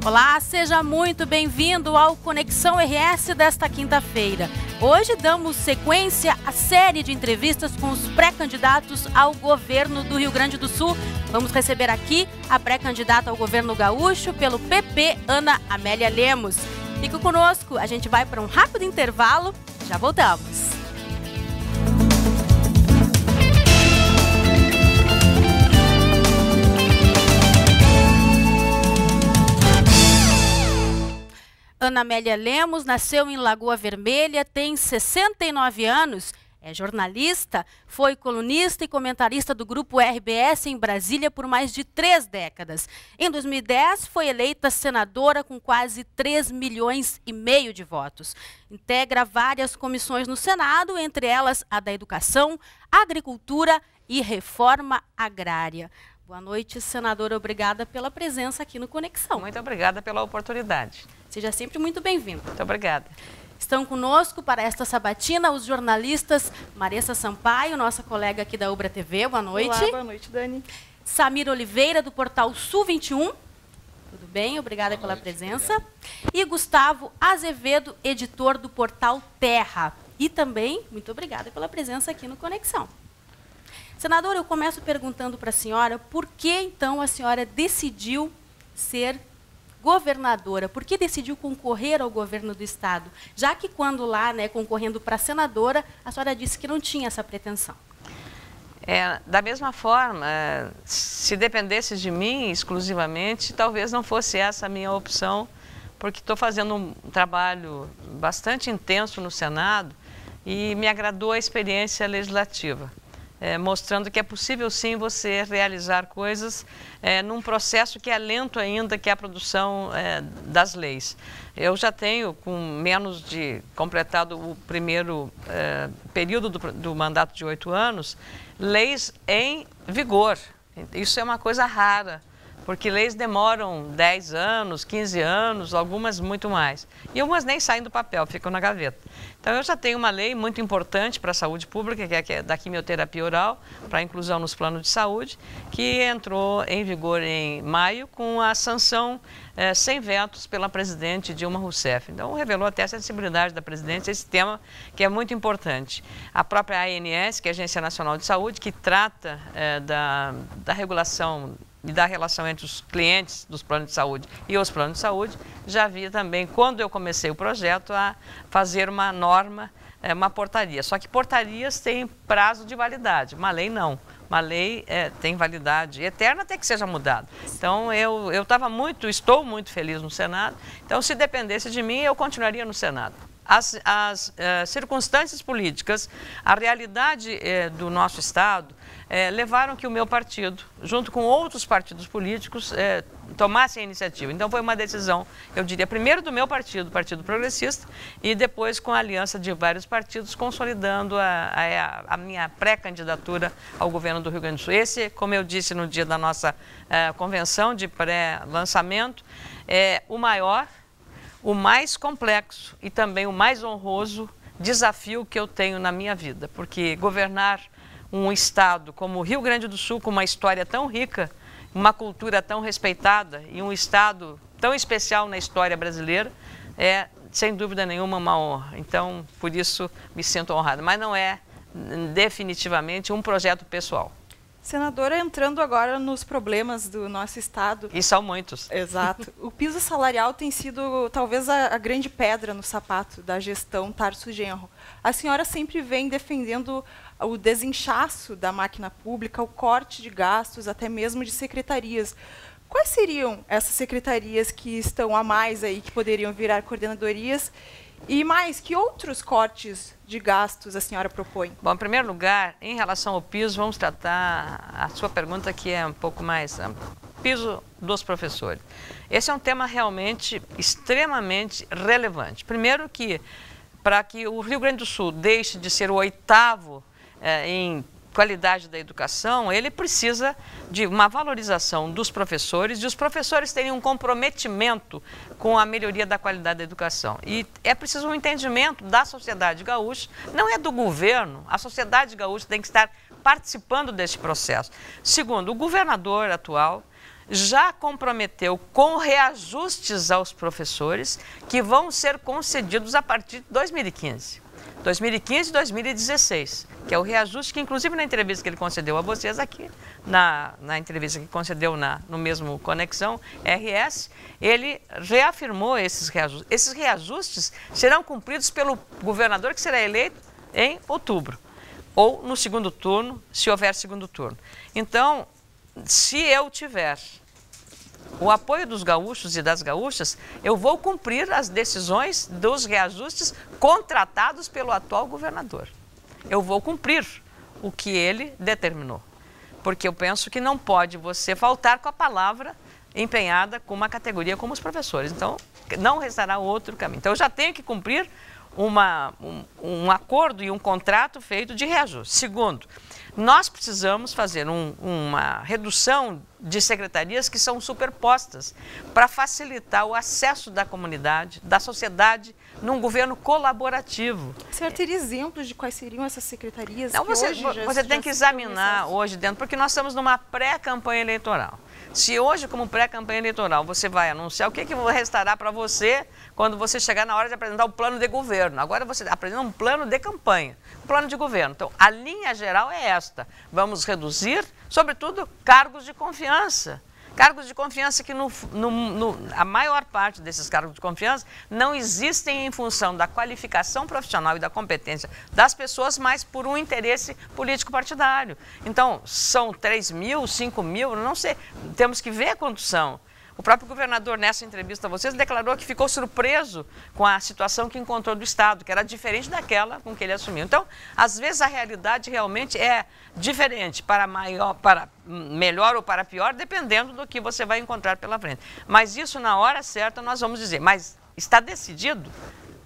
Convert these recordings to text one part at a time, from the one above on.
Olá, seja muito bem-vindo ao Conexão RS desta quinta-feira. Hoje damos sequência à série de entrevistas com os pré-candidatos ao governo do Rio Grande do Sul. Vamos receber aqui a pré-candidata ao governo gaúcho pelo PP, Ana Amélia Lemos. Fique conosco, a gente vai para um rápido intervalo, já voltamos. Ana Amélia Lemos nasceu em Lagoa Vermelha, tem 69 anos, é jornalista, foi colunista e comentarista do Grupo RBS em Brasília por mais de 3 décadas. Em 2010, foi eleita senadora com quase 3,5 milhões de votos. Integra várias comissões no Senado, entre elas a da Educação, Agricultura e Reforma Agrária. Boa noite, senadora. Obrigada pela presença aqui no Conexão. Muito obrigada pela oportunidade. Seja sempre muito bem-vindo. Muito obrigada. Estão conosco para esta sabatina os jornalistas Maressa Sampaio, nossa colega aqui da Ubra TV. Boa noite. Olá, boa noite, Dani. Samir Oliveira, do portal Sul 21. Tudo bem? Obrigada pela presença. Obrigado. E Gustavo Azevedo, editor do portal Terra. E também, muito obrigada pela presença aqui no Conexão. Senadora, eu começo perguntando para a senhora por que, então, a senhora decidiu ser governadora? Por que decidiu concorrer ao governo do Estado? Já que quando lá, concorrendo para senadora, a senhora disse que não tinha essa pretensão. Da mesma forma, se dependesse de mim exclusivamente, talvez não fosse essa a minha opção, porque estou fazendo um trabalho bastante intenso no Senado e me agradou a experiência legislativa. Mostrando que é possível sim você realizar coisas num processo que é lento ainda, que é a produção das leis. Eu já tenho, com menos de completado o primeiro período do mandato de 8 anos, leis em vigor. Isso é uma coisa rara, porque leis demoram 10 anos, 15 anos, algumas muito mais. E algumas nem saem do papel, ficam na gaveta. Então, eu já tenho uma lei muito importante para a saúde pública, que é da quimioterapia oral, para a inclusão nos planos de saúde, que entrou em vigor em maio com a sanção sem vetos pela presidente Dilma Rousseff. Então, revelou até a sensibilidade da presidente esse tema, que é muito importante. A própria ANS, que é a Agência Nacional de Saúde, que trata da regulação e da relação entre os clientes dos planos de saúde e os planos de saúde, já havia também, quando eu comecei o projeto, a fazer uma norma, uma portaria. Só que portarias têm prazo de validade, uma lei não. Uma lei tem validade eterna até que seja mudada. Então, estou muito feliz no Senado. Então, se dependesse de mim, eu continuaria no Senado. As circunstâncias políticas, a realidade do nosso Estado, levaram que o meu partido, junto com outros partidos políticos, tomassem a iniciativa. Então, foi uma decisão, eu diria, primeiro do meu partido, o Partido Progressista, e depois com a aliança de vários partidos, consolidando a minha pré-candidatura ao governo do Rio Grande do Sul. Esse, como eu disse no dia da nossa convenção de pré-lançamento, é o maior, o mais complexo e também o mais honroso desafio que eu tenho na minha vida, porque governar um estado como o Rio Grande do Sul, com uma história tão rica, uma cultura tão respeitada e um estado tão especial na história brasileira, é, sem dúvida nenhuma, uma honra. Então, por isso, me sinto honrada. Mas não é definitivamente um projeto pessoal. Senadora, entrando agora nos problemas do nosso Estado. E são muitos. Exato. O piso salarial tem sido talvez a grande pedra no sapato da gestão Tarso Genro. A senhora sempre vem defendendo o desinchaço da máquina pública, o corte de gastos, até mesmo de secretarias. Quais seriam essas secretarias que estão a mais aí, que poderiam virar coordenadorias? E mais, que outros cortes de gastos a senhora propõe? Bom, em primeiro lugar, em relação ao piso, vamos tratar a sua pergunta que é um pouco mais ampla. Piso dos professores. Esse é um tema realmente extremamente relevante. Primeiro que, para que o Rio Grande do Sul deixe de ser o 8º em qualidade da educação, ele precisa de uma valorização dos professores e os professores terem um comprometimento com a melhoria da qualidade da educação. E é preciso um entendimento da sociedade gaúcha, não é do governo, a sociedade gaúcha tem que estar participando desse processo. Segundo, o governador atual já comprometeu com reajustes aos professores que vão ser concedidos a partir de 2015 e 2016, que é o reajuste que, inclusive, na entrevista que ele concedeu a vocês aqui, na entrevista que concedeu no mesmo Conexão RS, ele reafirmou esses reajustes. Esses reajustes serão cumpridos pelo governador que será eleito em outubro, ou no segundo turno, se houver segundo turno. Então, se eu tiver o apoio dos gaúchos e das gaúchas, eu vou cumprir as decisões dos reajustes contratados pelo atual governador. Eu vou cumprir o que ele determinou, porque eu penso que não pode você faltar com a palavra empenhada com uma categoria como os professores. Então, não restará outro caminho. Então, eu já tenho que cumprir um acordo e um contrato feito de reajuste. Segundo, nós precisamos fazer uma redução de secretarias que são superpostas para facilitar o acesso da comunidade, da sociedade, num governo colaborativo. Você teria exemplos de quais seriam essas secretarias? Não, você tem que examinar hoje dentro, porque nós estamos numa pré-campanha eleitoral. Se hoje, como pré-campanha eleitoral, você vai anunciar, o que restará para você quando você chegar na hora de apresentar o plano de governo? Agora você apresenta um plano de campanha, um plano de governo. Então, a linha geral é esta. Vamos reduzir, sobretudo, cargos de confiança. Cargos de confiança que a maior parte desses cargos de confiança não existem em função da qualificação profissional e da competência das pessoas, mas por um interesse político-partidário. Então, são 3 mil, 5 mil, não sei, temos que ver quantos são. O próprio governador, nessa entrevista a vocês, declarou que ficou surpreso com a situação que encontrou do Estado, que era diferente daquela com que ele assumiu. Então, às vezes, a realidade realmente é diferente, para melhor ou para pior, dependendo do que você vai encontrar pela frente. Mas isso, na hora certa, nós vamos dizer. Mas está decidido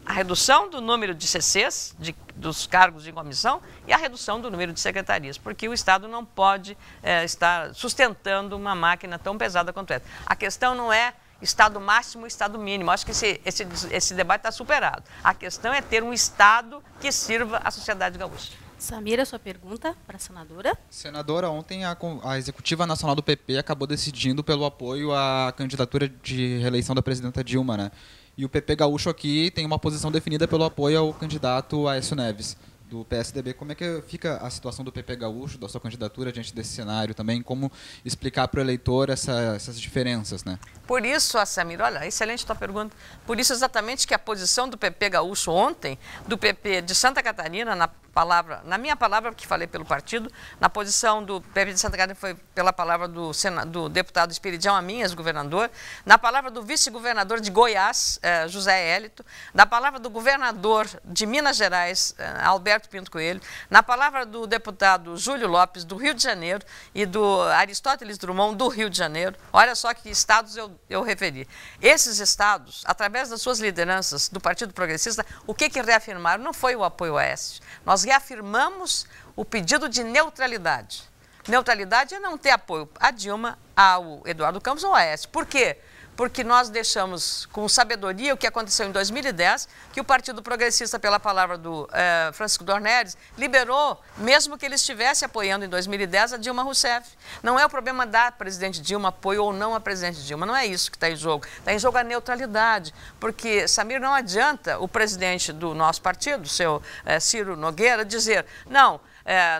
a redução do número de CCs, dos cargos de comissão, e a redução do número de secretarias, porque o Estado não pode estar sustentando uma máquina tão pesada quanto essa. A questão não é Estado máximo e Estado mínimo, acho que esse debate está superado. A questão é ter um Estado que sirva à sociedade gaúcha. Samira, sua pergunta para a senadora. Senadora, ontem a Executiva Nacional do PP acabou decidindo pelo apoio à candidatura de reeleição da presidenta Dilma, né? E o PP gaúcho aqui tem uma posição definida pelo apoio ao candidato Aécio Neves, do PSDB. Como é que fica a situação do PP gaúcho, da sua candidatura diante desse cenário também? Como explicar para o eleitor essas diferenças, né? Por isso, Samira, olha, excelente tua pergunta. Por isso exatamente que a posição do PP gaúcho ontem, do PP de Santa Catarina, na minha palavra, que falei pelo partido, na posição do PP de Santa Catarina foi pela palavra do deputado Espiridião Aminhas, governador, na palavra do vice-governador de Goiás, José Hélito, na palavra do governador de Minas Gerais, Alberto Pinto Coelho, na palavra do deputado Júlio Lopes, do Rio de Janeiro, e do Aristóteles Drummond, do Rio de Janeiro. Olha só que estados eu referi. Esses estados, através das suas lideranças do Partido Progressista, o que reafirmaram não foi o apoio a Aécio. Nós reafirmamos o pedido de neutralidade. Neutralidade é não ter apoio a Dilma, ao Eduardo Campos ou a Aécio. Por quê? Porque nós deixamos com sabedoria o que aconteceu em 2010, que o Partido Progressista, pela palavra do Francisco Dornelles, liberou, mesmo que ele estivesse apoiando em 2010 a Dilma Rousseff. Não é o problema da presidente Dilma, apoio ou não a presidente Dilma, não é isso que está em jogo. Está em jogo a neutralidade, porque, Samir, não adianta o presidente do nosso partido, o seu Ciro Nogueira, dizer, não,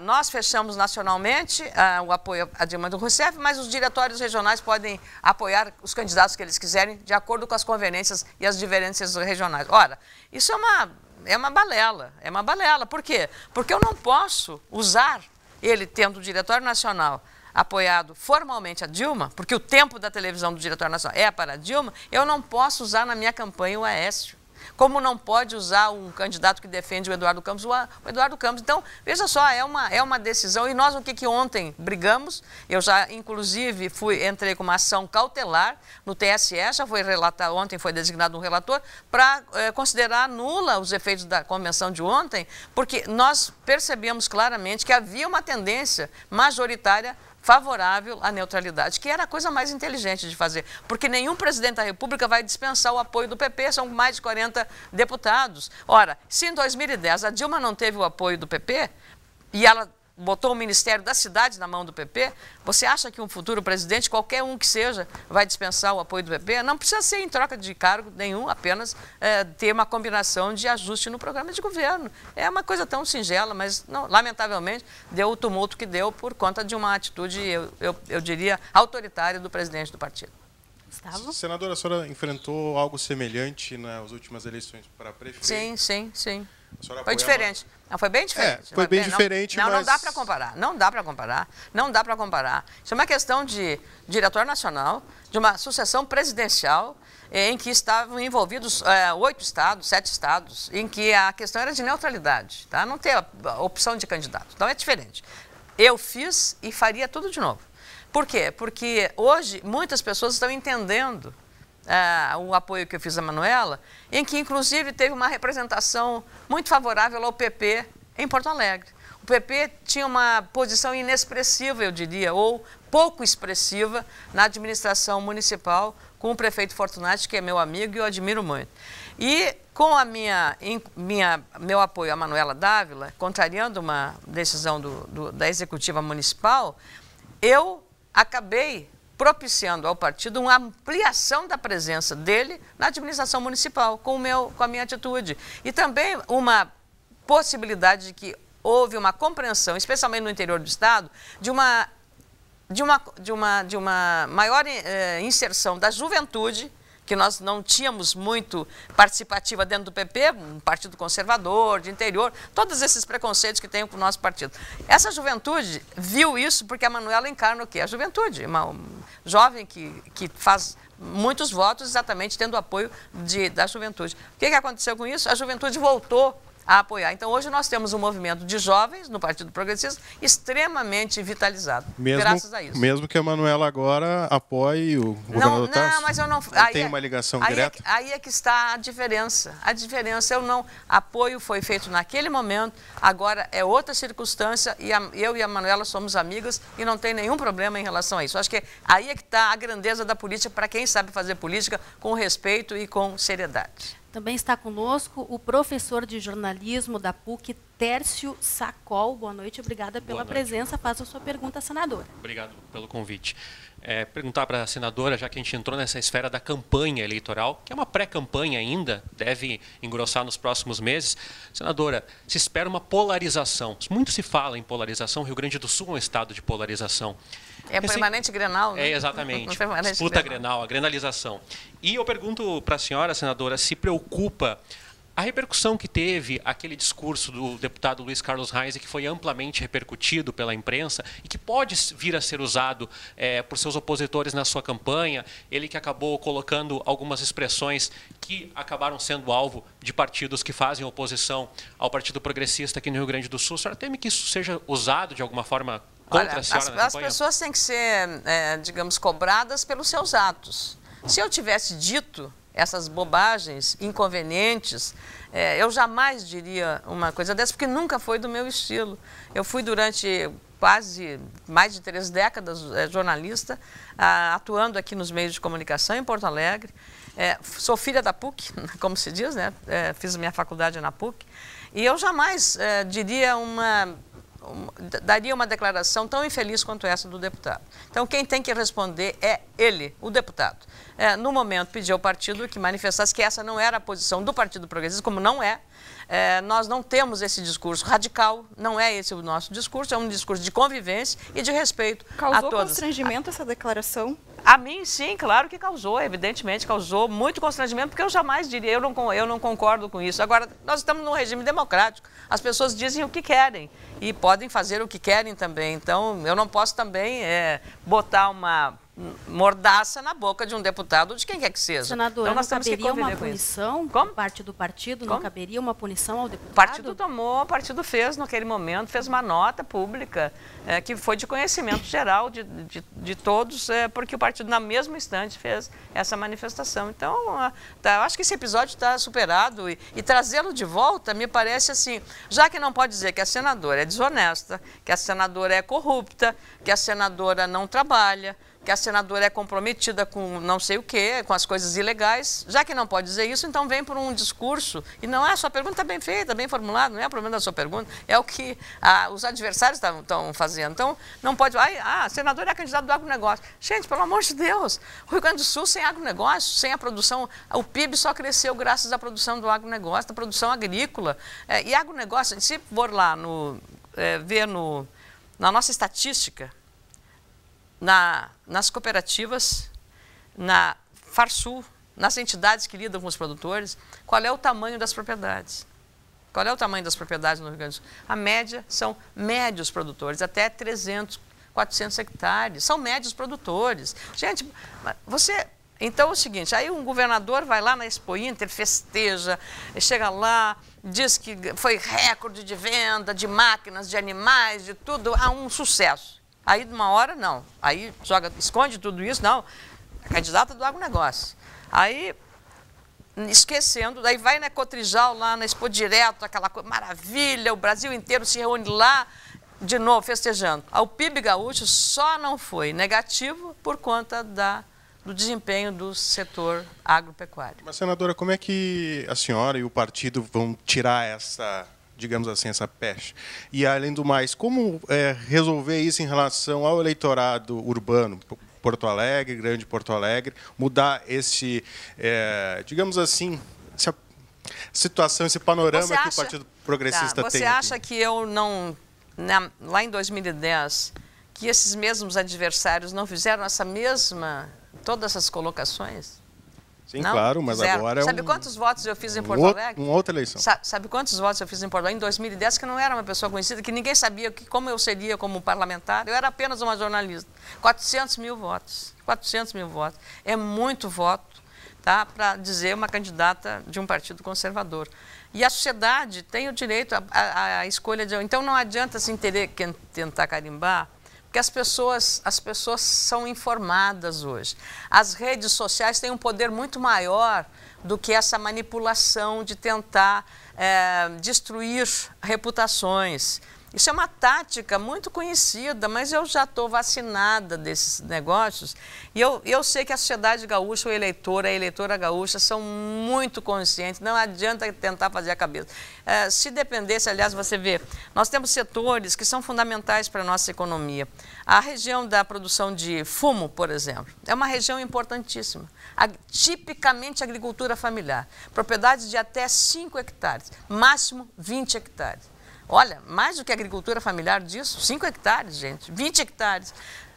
nós fechamos nacionalmente o apoio à Dilma Rousseff, mas os diretórios regionais podem apoiar os candidatos que eles quiserem, de acordo com as conveniências e as diferenças regionais. Ora, isso é uma balela, Por quê? Porque eu não posso usar ele tendo o diretório nacional apoiado formalmente a Dilma, porque o tempo da televisão do diretório nacional é para a Dilma, eu não posso usar na minha campanha o Aécio. Como não pode usar um candidato que defende o Eduardo Campos, o Eduardo Campos. Então, veja só, é uma decisão. E nós, o que ontem brigamos, eu já, inclusive, entrei com uma ação cautelar no TSE, já foi relatado, ontem foi designado um relator, para considerar nula os efeitos da convenção de ontem, porque nós percebemos claramente que havia uma tendência majoritária favorável à neutralidade, que era a coisa mais inteligente de fazer, porque nenhum presidente da República vai dispensar o apoio do PP, são mais de 40 deputados. Ora, se em 2010 a Dilma não teve o apoio do PP, e ela botou o Ministério da Cidade na mão do PP, você acha que um futuro presidente, qualquer um que seja, vai dispensar o apoio do PP? Não precisa ser em troca de cargo nenhum, apenas ter uma combinação de ajuste no programa de governo. É uma coisa tão singela, mas não, lamentavelmente deu o tumulto que deu por conta de uma atitude, eu diria, autoritária do presidente do partido. Gustavo? Senadora, a senhora enfrentou algo semelhante nas últimas eleições para prefeito? Sim. Foi diferente. Não, foi bem diferente. Foi bem diferente, mas... Não dá para comparar. Não dá para comparar. Isso é uma questão de diretor nacional, de uma sucessão presidencial, em que estavam envolvidos 8 estados, 7 estados, em que a questão era de neutralidade, tá? Não ter a opção de candidato. Então é diferente. Eu fiz e faria tudo de novo. Por quê? Porque hoje muitas pessoas estão entendendo o apoio que eu fiz à Manuela, em que inclusive teve uma representação muito favorável ao PP em Porto Alegre. O PP tinha uma posição inexpressiva, eu diria, ou pouco expressiva na administração municipal, com o prefeito Fortunati, que é meu amigo e eu admiro muito. E com meu apoio à Manuela Dávila, contrariando uma decisão da executiva municipal, eu acabei propiciando ao partido uma ampliação da presença dele na administração municipal, com a minha atitude. E também uma possibilidade de que houve uma compreensão, especialmente no interior do Estado, de uma maior inserção da juventude, que nós não tínhamos muito participativa dentro do PP, um partido conservador, de interior, todos esses preconceitos que tem com o nosso partido. Essa juventude viu isso porque a Manuela encarna o quê? A juventude, uma jovem que faz muitos votos exatamente tendo o apoio da juventude. O que aconteceu com isso? A juventude voltou a apoiar. Então, hoje nós temos um movimento de jovens no Partido Progressista extremamente vitalizado, graças a isso. Mesmo que a Manuela agora apoie o governador Tarso? Não, mas eu não... Tem uma ligação direta? Aí é que está a diferença. A diferença, eu não... Apoio foi feito naquele momento, agora é outra circunstância e eu e a Manuela somos amigas e não tem nenhum problema em relação a isso. Acho que aí é que está a grandeza da política para quem sabe fazer política com respeito e com seriedade. Também está conosco o professor de jornalismo da PUC, Tércio Sacol. Boa noite, obrigada pela presença. Faça a sua pergunta, senadora. Obrigado pelo convite. Perguntar para a senadora, já que a gente entrou nessa esfera da campanha eleitoral, que é uma pré-campanha ainda, deve engrossar nos próximos meses. Senadora, se espera uma polarização. Muito se fala em polarização, Rio Grande do Sul é um estado de polarização. É permanente Grenal, né? Exatamente. Disputa Grenal, a grenalização. E eu pergunto para a senhora, senadora, se preocupa a repercussão que teve aquele discurso do deputado Luiz Carlos Reis, que foi amplamente repercutido pela imprensa e que pode vir a ser usado por seus opositores na sua campanha, ele que acabou colocando algumas expressões que acabaram sendo alvo de partidos que fazem oposição ao Partido Progressista aqui no Rio Grande do Sul. A senhora teme que isso seja usado de alguma forma contra a senhora na campanha? As pessoas têm que ser, digamos, cobradas pelos seus atos. Se eu tivesse dito essas bobagens inconvenientes, eu jamais diria uma coisa dessa, porque nunca foi do meu estilo. Eu fui durante quase mais de 3 décadas jornalista, atuando aqui nos meios de comunicação em Porto Alegre. Sou filha da PUC, como se diz, né? Fiz minha faculdade na PUC. E eu jamais daria uma declaração tão infeliz quanto essa do deputado. Então, quem tem que responder é ele, o deputado. No momento, pediu ao partido que manifestasse que essa não era a posição do Partido Progressista, como não é. Nós não temos esse discurso radical, não é esse o nosso discurso, é um discurso de convivência e de respeito a todos. Causou constrangimento essa declaração? A mim, sim, claro que causou, evidentemente causou muito constrangimento, porque eu jamais diria, eu não concordo com isso. Agora, nós estamos num regime democrático, as pessoas dizem o que querem e podem fazer o que querem também. Então, eu não posso também botar uma mordaça na boca de um deputado, de quem quer que seja. Senadora, então, nós não caberia uma punição por parte do partido? Não caberia uma punição ao deputado? O partido fez naquele momento, fez uma nota pública que foi de conhecimento geral de todos, porque o partido, na mesma instante, fez essa manifestação. Então, eu acho que esse episódio está superado e trazê-lo de volta me parece assim, já que não pode dizer que a senadora é desonesta, que a senadora é corrupta, que a senadora não trabalha, que a senadora é comprometida com não sei o quê, com as coisas ilegais. Já que não pode dizer isso, então vem por um discurso. E não é, a sua pergunta está bem feita, bem formulada, não é o problema da sua pergunta, é o que os adversários estão fazendo. Então, não pode... a senadora é candidata do agronegócio. Gente, pelo amor de Deus, o Rio Grande do Sul sem agronegócio, sem a produção... O PIB só cresceu graças à produção do agronegócio, da produção agrícola. E agronegócio, se for lá ver na nossa estatística, nas cooperativas, na Farsul, nas entidades que lidam com os produtores, qual é o tamanho das propriedades? Qual é o tamanho das propriedades no Rio Grande do Sul? A média são médios produtores, até 300, 400 hectares. São médios produtores. Gente, então é o seguinte, aí um governador vai lá na Expo Inter, festeja, chega lá, diz que foi recorde de venda, de máquinas, de animais, de tudo, um sucesso. Aí, de uma hora, não. Aí, esconde tudo isso, não. É candidata do agronegócio. Aí, esquecendo, daí vai na Cotrijal, lá na Expo Direto, aquela coisa, maravilha, o Brasil inteiro se reúne lá, de novo, festejando. O PIB gaúcho só não foi negativo por conta do desempenho do setor agropecuário. Mas, senadora, como é que a senhora e o partido vão tirar essa... digamos assim, essa peste. E, além do mais, como resolver isso em relação ao eleitorado urbano, Porto Alegre, Grande Porto Alegre, mudar esse, digamos assim, essa situação, esse panorama que o Partido Progressista tem? Você acha que eu não, lá em 2010, que esses mesmos adversários não fizeram todas essas colocações? Sim, não, claro, mas fizeram. Agora Sabe quantos votos eu fiz em Porto Alegre? Uma outra eleição. Sabe quantos votos eu fiz em Porto Alegre em 2010, que não era uma pessoa conhecida, que ninguém sabia como eu seria como parlamentar, eu era apenas uma jornalista. 400 mil votos. 400 mil votos. É muito voto, tá, para dizer uma candidata de um partido conservador. E a sociedade tem o direito à escolha de... Então não adianta assim, tentar carimbar, porque as pessoas são informadas hoje. As redes sociais têm um poder muito maior do que essa manipulação de tentar destruir reputações. Isso é uma tática muito conhecida, mas eu já estou vacinada desses negócios. E eu sei que a sociedade gaúcha, a eleitora gaúcha, são muito conscientes. Não adianta tentar fazer a cabeça. Se dependesse, aliás, você vê, nós temos setores que são fundamentais para a nossa economia. A região da produção de fumo, por exemplo, é uma região importantíssima. Tipicamente agricultura familiar. Propriedades de até 5 hectares, máximo 20 hectares. Olha, mais do que a agricultura familiar disso, 5 hectares, gente, 20 hectares.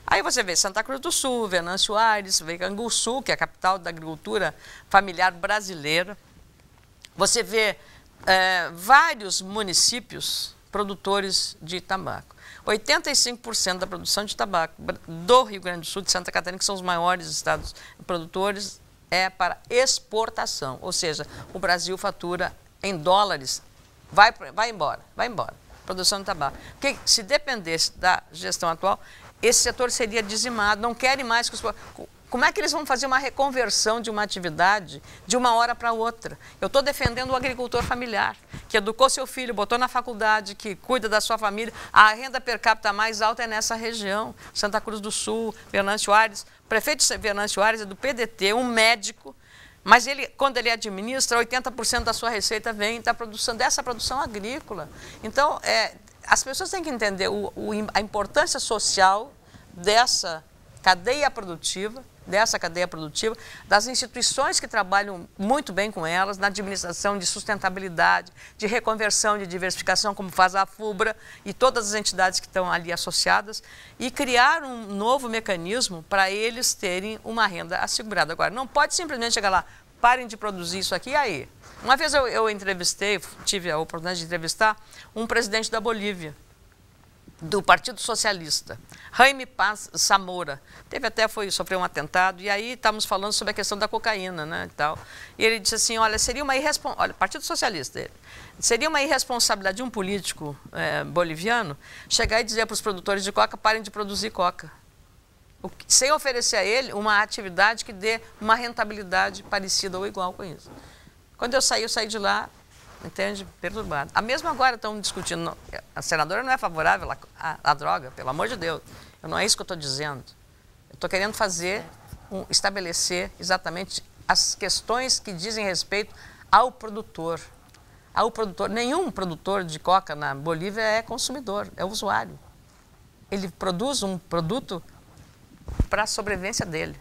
Aí você vê Santa Cruz do Sul, Venâncio Aires, vê Canguçu, que é a capital da agricultura familiar brasileira. Você vê vários municípios produtores de tabaco. 85% da produção de tabaco do Rio Grande do Sul, de Santa Catarina, que são os maiores estados produtores, é para exportação. Ou seja, o Brasil fatura em dólares. Vai embora. Produção de tabaco. Porque se dependesse da gestão atual, esse setor seria dizimado, não querem mais que os... Como é que eles vão fazer uma reconversão de uma atividade de uma hora para outra? Eu estou defendendo o agricultor familiar, que educou seu filho, botou na faculdade, que cuida da sua família. A renda per capita mais alta é nessa região, Santa Cruz do Sul, Venâncio Aires. O prefeito de Venâncio Aires é do PDT, um médico. Mas quando ele administra, 80% da sua receita vem dessa produção agrícola. Então, as pessoas têm que entender a importância social dessa cadeia produtiva, das instituições que trabalham muito bem com elas, na administração de sustentabilidade, de reconversão, de diversificação, como faz a FUBRA e todas as entidades que estão ali associadas, e criar um novo mecanismo para eles terem uma renda assegurada. Agora, não pode simplesmente chegar lá, parem de produzir isso aqui, e aí? Uma vez eu tive a oportunidade de entrevistar um presidente da Bolívia, do Partido Socialista, Jaime Paz Zamora. Sofreu um atentado, e aí estávamos falando sobre a questão da cocaína, né, e tal. E ele disse assim, olha, Partido Socialista, seria uma irresponsabilidade de um político boliviano chegar e dizer para os produtores de coca, parem de produzir coca. Sem oferecer a ele uma atividade que dê uma rentabilidade parecida ou igual com isso. Quando eu saí de lá, entende? Perturbado. A mesma agora estão discutindo. A senadora não é favorável à droga, pelo amor de Deus. Não é isso que eu estou dizendo. Estou querendo estabelecer exatamente as questões que dizem respeito ao produtor. Nenhum produtor de coca na Bolívia é consumidor, é usuário. Ele produz um produto para a sobrevivência dele.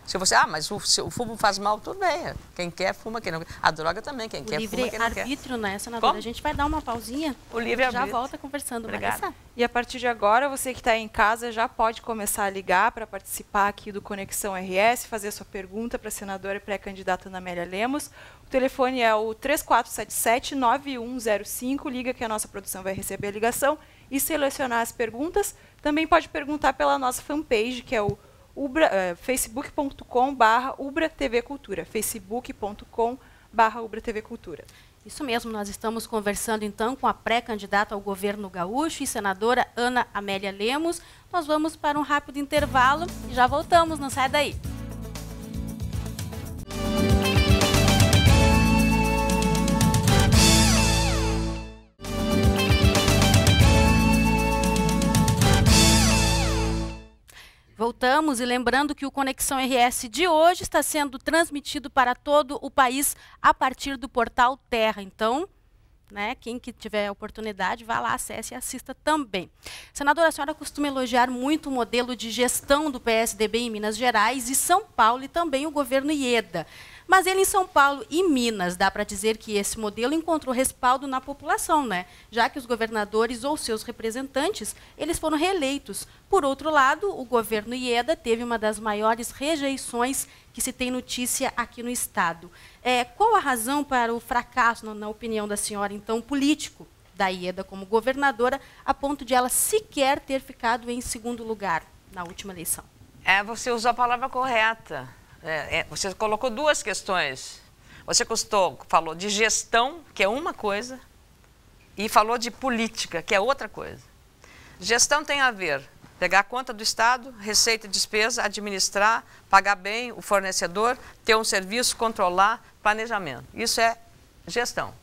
Se você, mas o fumo faz mal, tudo bem. Quem quer, fuma, quem não quer. A droga também, quem quer, fuma, quem não quer. Livre-arbítrio, né, senadora? Como? A gente vai dar uma pausinha. O livre-arbítrio. Já volta conversando. Obrigada. E a partir de agora, você que está em casa já pode começar a ligar para participar aqui do Conexão RS, fazer sua pergunta para a senadora e pré-candidata Ana Amélia Lemos. O telefone é o 3477-9105. Liga que a nossa produção vai receber a ligação e selecionar as perguntas. Também pode perguntar pela nossa fanpage, que é o facebook.com/Ubra TV Cultura. facebook.com/Ubra TV Cultura. Isso mesmo, nós estamos conversando então com a pré-candidata ao governo gaúcho e senadora Ana Amélia Lemos. Nós vamos para um rápido intervalo e já voltamos, não sai daí. Voltamos e lembrando que o Conexão RS de hoje está sendo transmitido para todo o país a partir do portal Terra. Então, né, quem que tiver a oportunidade, vá lá, acesse e assista também. Senadora, a senhora costuma elogiar muito o modelo de gestão do PSDB em Minas Gerais e São Paulo e também o governo Ieda. Mas ele em São Paulo e Minas, dá para dizer que esse modelo encontrou respaldo na população, né? Já que os governadores ou seus representantes, eles foram reeleitos. Por outro lado, o governo Ieda teve uma das maiores rejeições que se tem notícia aqui no Estado. Qual a razão para o fracasso, na opinião da senhora, então, político da Ieda como governadora, a ponto de ela sequer ter ficado em segundo lugar na última eleição? Você usou a palavra correta. Você colocou duas questões. Você falou de gestão, que é uma coisa, e falou de política, que é outra coisa. Gestão tem a ver pegar a conta do Estado, receita e despesa, administrar, pagar bem o fornecedor, ter um serviço, controlar, planejamento. Isso é gestão.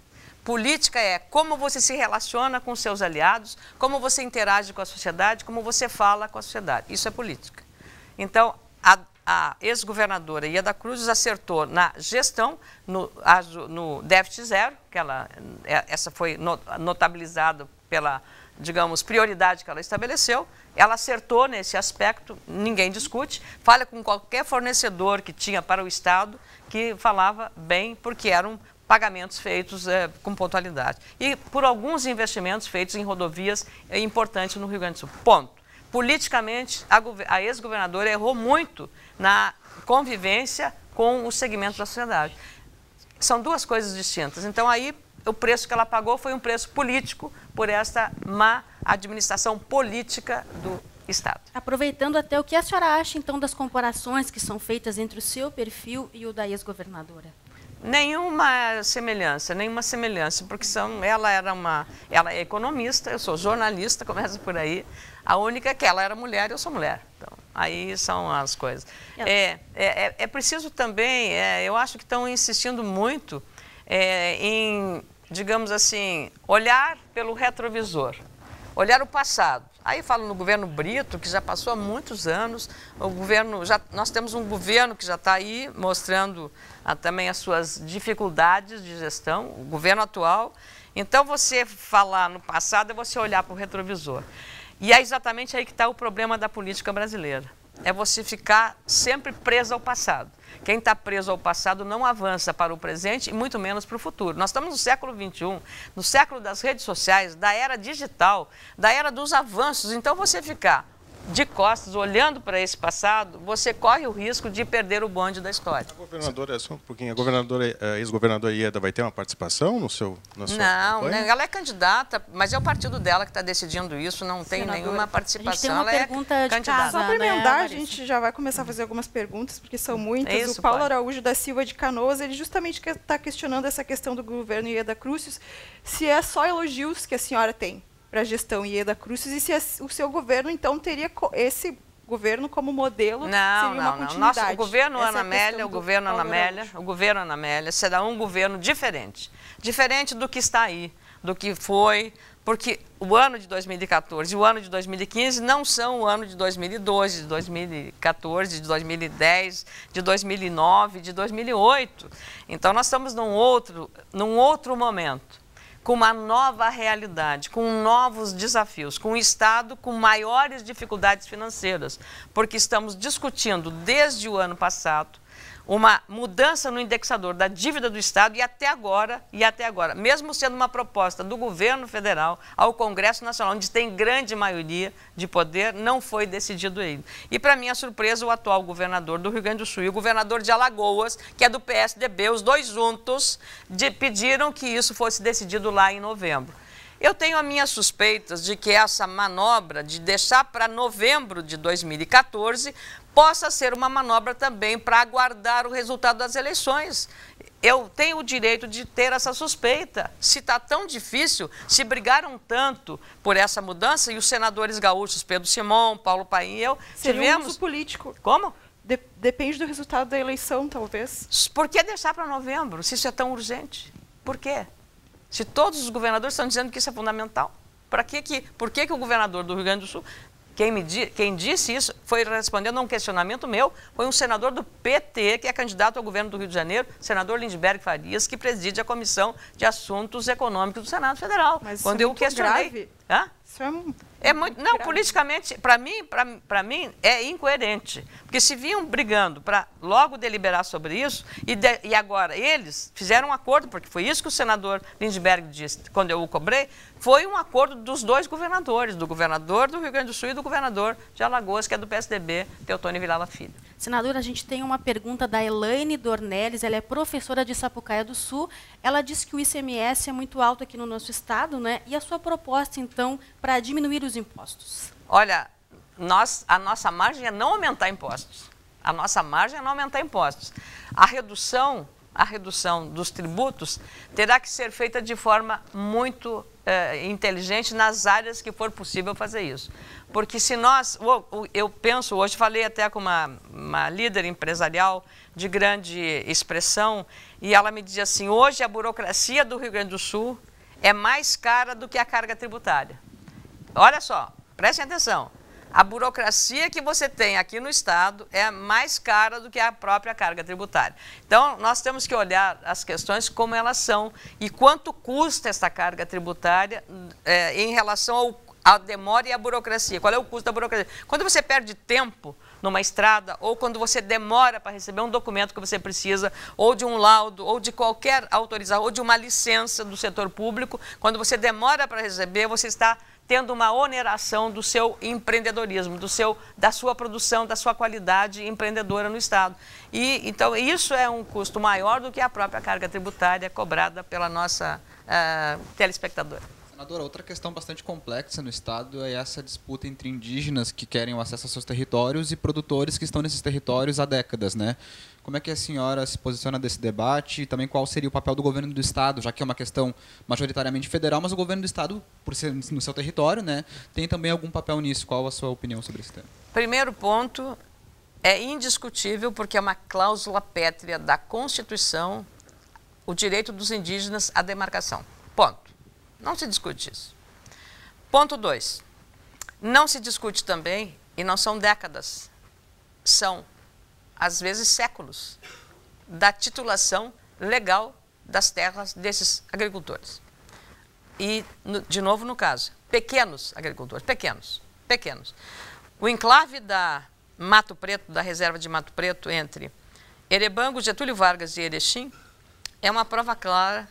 Política é como você se relaciona com seus aliados, como você interage com a sociedade, como você fala com a sociedade. Isso é política. Então, a ex-governadora Ieda Cruz acertou na gestão, no déficit zero, que essa foi notabilizada pela, digamos, prioridade que ela estabeleceu. Ela acertou nesse aspecto, ninguém discute. Fala com qualquer fornecedor que tinha para o Estado, que falava bem, porque eram pagamentos feitos com pontualidade. E por alguns investimentos feitos em rodovias importantes no Rio Grande do Sul. Ponto. Politicamente, a ex-governadora errou muito na convivência com o segmento da sociedade. São duas coisas distintas. Então, aí, o preço que ela pagou foi um preço político por esta má administração política do Estado. Aproveitando até, o que a senhora acha, então, das comparações que são feitas entre o seu perfil e o da ex-governadora? Nenhuma semelhança, porque ela é economista, eu sou jornalista, começa por aí. A única é que ela era mulher e eu sou mulher. Então, aí são as coisas. É preciso também, eu acho que estão insistindo muito em, digamos assim, olhar pelo retrovisor, olhar o passado. Aí falo no governo Brito, que já passou há muitos anos, nós temos um governo que já está aí mostrando também as suas dificuldades de gestão, o governo atual. Então, você falar no passado é você olhar para o retrovisor. E é exatamente aí que está o problema da política brasileira. É você ficar sempre preso ao passado. Quem está preso ao passado não avança para o presente e muito menos para o futuro. Nós estamos no século XXI, no século das redes sociais, da era digital, da era dos avanços. Então, você ficar de costas, olhando para esse passado, você corre o risco de perder o bonde da história. A governadora, só um pouquinho, a ex-governadora Ieda vai ter uma participação na sua Não, campanha? Ela é candidata, mas é o partido dela que está decidindo isso, não tem nenhuma participação. A gente tem uma pergunta de candidata. casa, Só para emendar, né, a gente já vai começar a fazer algumas perguntas, porque são muitas. Isso, o Paulo pode. Araújo da Silva de Canoas, ele justamente está questionando essa questão do governo Ieda Cruz, se é só elogios que a senhora tem para a gestão Ieda Cruz e se o seu governo, então, teria esse governo como modelo, seria uma continuidade. O governo Ana Amélia, o governo Ana Amélia será um governo diferente do que está aí. do que foi, porque o ano de 2014 e o ano de 2015 não são o ano de 2012, de 2014, de 2010, de 2009, de 2008. Então, nós estamos num outro momento, com uma nova realidade, com novos desafios, com um Estado com maiores dificuldades financeiras, porque estamos discutindo desde o ano passado uma mudança no indexador da dívida do Estado e até agora, mesmo sendo uma proposta do governo federal ao Congresso Nacional, onde tem grande maioria de poder, não foi decidido ainda. E, para minha surpresa, o atual governador do Rio Grande do Sul e o governador de Alagoas, que é do PSDB, os dois juntos, pediram que isso fosse decidido lá em novembro. Eu tenho as minhas suspeitas de que essa manobra de deixar para novembro de 2014 possa ser uma manobra também para aguardar o resultado das eleições. Eu tenho o direito de ter essa suspeita. Se está tão difícil, se brigaram tanto por essa mudança, e os senadores gaúchos, Pedro Simão, Paulo Paim e eu, seria um uso político. Como? Depende do resultado da eleição, talvez. Por que deixar para novembro, se isso é tão urgente? Por quê? Se todos os governadores estão dizendo que isso é fundamental, por que o governador do Rio Grande do Sul, quem disse isso, foi respondendo a um questionamento meu, foi um senador do PT, que é candidato ao governo do Rio de Janeiro, senador Lindbergh Farias, que preside a Comissão de Assuntos Econômicos do Senado Federal. Mas quando isso é eu questionei, grave. Hã? Isso é muito, não, politicamente, para mim é incoerente. Porque se vinham brigando para logo deliberar sobre isso, e agora eles fizeram um acordo, porque foi isso que o senador Lindbergh disse, quando eu o cobrei, foi um acordo dos dois governadores, do governador do Rio Grande do Sul e do governador de Alagoas, que é do PSDB, Teotônio Vilela Filho. Senadora, a gente tem uma pergunta da Elaine Dornelles, ela é professora de Sapucaia do Sul. Ela disse que o ICMS é muito alto aqui no nosso estado, né? E a sua proposta, então, para diminuir os impostos? Olha, a nossa margem é não aumentar impostos. A nossa margem é não aumentar impostos. A redução dos tributos terá que ser feita de forma muito inteligente nas áreas que for possível fazer isso. Porque se eu penso, hoje falei até com uma líder empresarial de grande expressão, e ela me dizia assim, hoje a burocracia do Rio Grande do Sul é mais cara do que a carga tributária. Olha só, prestem atenção. A burocracia que você tem aqui no Estado é mais cara do que a própria carga tributária. Então, nós temos que olhar as questões como elas são e quanto custa essa carga tributária em relação à demora e à burocracia. Qual é o custo da burocracia? Quando você perde tempo numa estrada, ou quando você demora para receber um documento que você precisa, ou de um laudo, ou de qualquer autorização, ou de uma licença do setor público, quando você demora para receber, você está tendo uma oneração do seu empreendedorismo, da sua produção, da sua qualidade empreendedora no Estado. Então, isso é um custo maior do que a própria carga tributária cobrada pela nossa telespectadora. Senadora, outra questão bastante complexa no Estado é essa disputa entre indígenas que querem o acesso aos seus territórios e produtores que estão nesses territórios há décadas, né? Como é que a senhora se posiciona desse debate e também qual seria o papel do governo do Estado, já que é uma questão majoritariamente federal, mas o governo do Estado, por ser no seu território, né, tem também algum papel nisso? Qual a sua opinião sobre esse tema? Primeiro ponto, é indiscutível, porque é uma cláusula pétrea da Constituição, o direito dos indígenas à demarcação. Ponto. Não se discute isso. Ponto 2. Não se discute também, e não são décadas, são, às vezes, séculos, da titulação legal das terras desses agricultores. E, de novo, no caso, pequenos agricultores, pequenos. O enclave da Mato Preto, da reserva de Mato Preto, entre Erebango, Getúlio Vargas e Erechim, é uma prova clara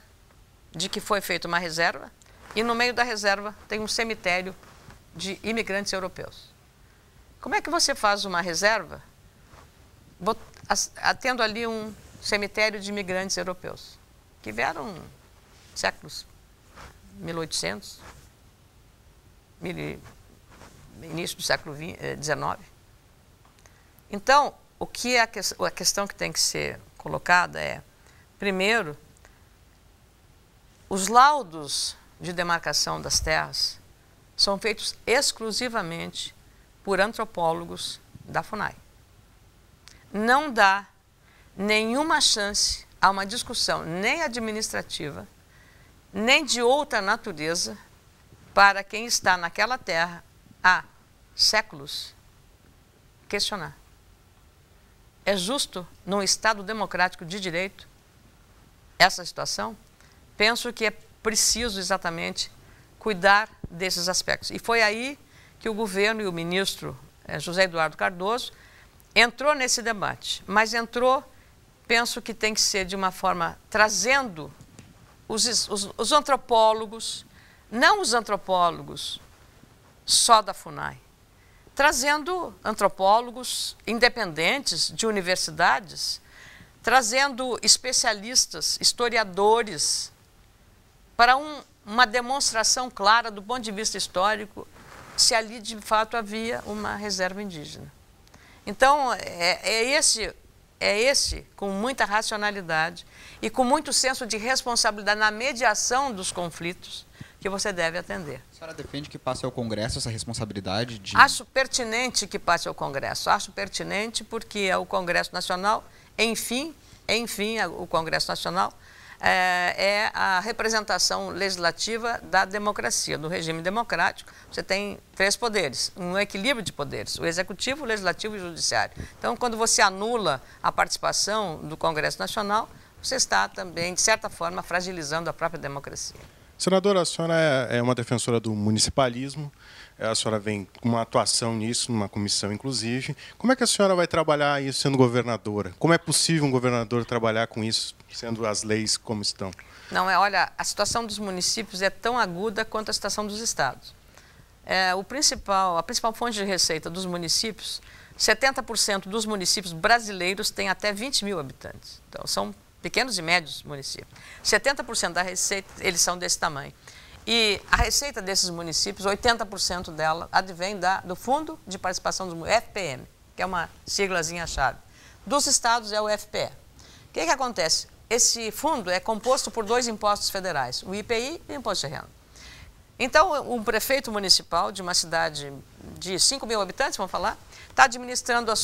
de que foi feita uma reserva, e no meio da reserva tem um cemitério de imigrantes europeus. Como é que você faz uma reserva tendo ali um cemitério de imigrantes europeus, que vieram séculos 1800, início do século XIX? Então, a questão que tem que ser colocada é, primeiro, os laudos de demarcação das terras são feitos exclusivamente por antropólogos da FUNAI. Não dá nenhuma chance a uma discussão, nem administrativa, nem de outra natureza para quem está naquela terra há séculos questionar. É justo, num Estado democrático de direito, essa situação? Penso que é preciso exatamente cuidar desses aspectos. E foi aí que o governo e o ministro José Eduardo Cardoso entrou nesse debate. Mas entrou, penso que tem que ser de uma forma trazendo os antropólogos, não os antropólogos só da FUNAI, trazendo antropólogos independentes de universidades, trazendo especialistas, historiadores, para uma demonstração clara do ponto de vista histórico se ali de fato havia uma reserva indígena. Então, é esse, com muita racionalidade e com muito senso de responsabilidade na mediação dos conflitos, que você deve atender. A senhora defende que passe ao Congresso essa responsabilidade de... Acho pertinente que passe ao Congresso. Acho pertinente porque o Congresso Nacional, enfim, o Congresso Nacional é a representação legislativa da democracia. No regime democrático, você tem 3 poderes, um equilíbrio de poderes, o Executivo, o Legislativo e o Judiciário. Então, quando você anula a participação do Congresso Nacional, você está também, de certa forma, fragilizando a própria democracia. Senadora, a senhora é uma defensora do municipalismo, a senhora vem com uma atuação nisso, numa comissão inclusive. Como é que a senhora vai trabalhar isso sendo governadora? Como é possível um governador trabalhar com isso, sendo as leis como estão? Não, olha, a situação dos municípios é tão aguda quanto a situação dos estados. A principal fonte de receita dos municípios, 70% dos municípios brasileiros têm até 20 mil habitantes. Então, são pequenos e médios municípios. 70% da receita, eles são desse tamanho. E a receita desses municípios, 80% dela advém do Fundo de Participação do FPM, que é uma siglazinha-chave. Dos estados é o FPE. O que acontece? Esse fundo é composto por 2 impostos federais, o IPI e o Imposto de Renda. Então, um prefeito municipal de uma cidade de 5 mil habitantes, vamos falar, está administrando o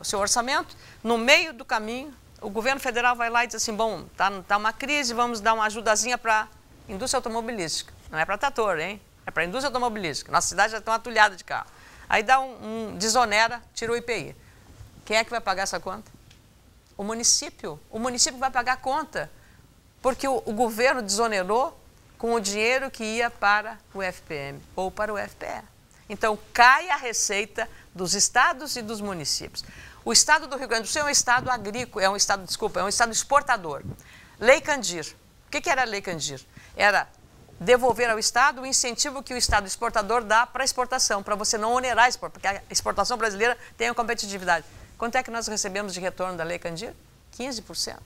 seu orçamento, no meio do caminho, o governo federal vai lá e diz assim, bom, tá uma crise, vamos dar uma ajudazinha para a indústria automobilística. Não é para trator, hein? É para a indústria automobilística. Nossa cidade já está atulhada de carro. Aí dá desonera, tira o IPI. Quem é que vai pagar essa conta? O município. O município vai pagar a conta, porque o governo desonerou com o dinheiro que ia para o FPM ou para o FPE. Então, cai a receita dos estados e dos municípios. O estado do Rio Grande do Sul é um estado agrícola, é um estado exportador. Lei Candir. O que era a Lei Candir? Era devolver ao estado o incentivo que o estado exportador dá para a exportação, para você não onerar a exportação, porque a exportação brasileira tem a competitividade. Quanto é que nós recebemos de retorno da Lei Candir? 15%.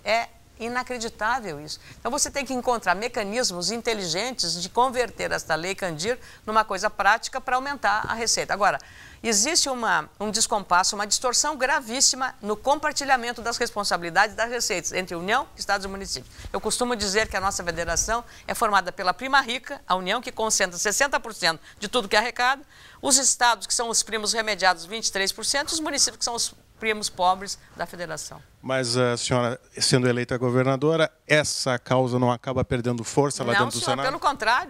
É inacreditável isso. Então você tem que encontrar mecanismos inteligentes de converter esta Lei Candir numa coisa prática para aumentar a receita. Agora, existe um descompasso, uma distorção gravíssima no compartilhamento das responsabilidades das receitas entre União, Estados e municípios. Eu costumo dizer que a nossa federação é formada pela prima rica, a União, que concentra 60% de tudo que arrecada, os estados, que são os primos remediados, 23%, e os municípios, que são os primos pobres da federação. Mas a senhora, sendo eleita governadora, essa causa não acaba perdendo força lá dentro do Senado? Não,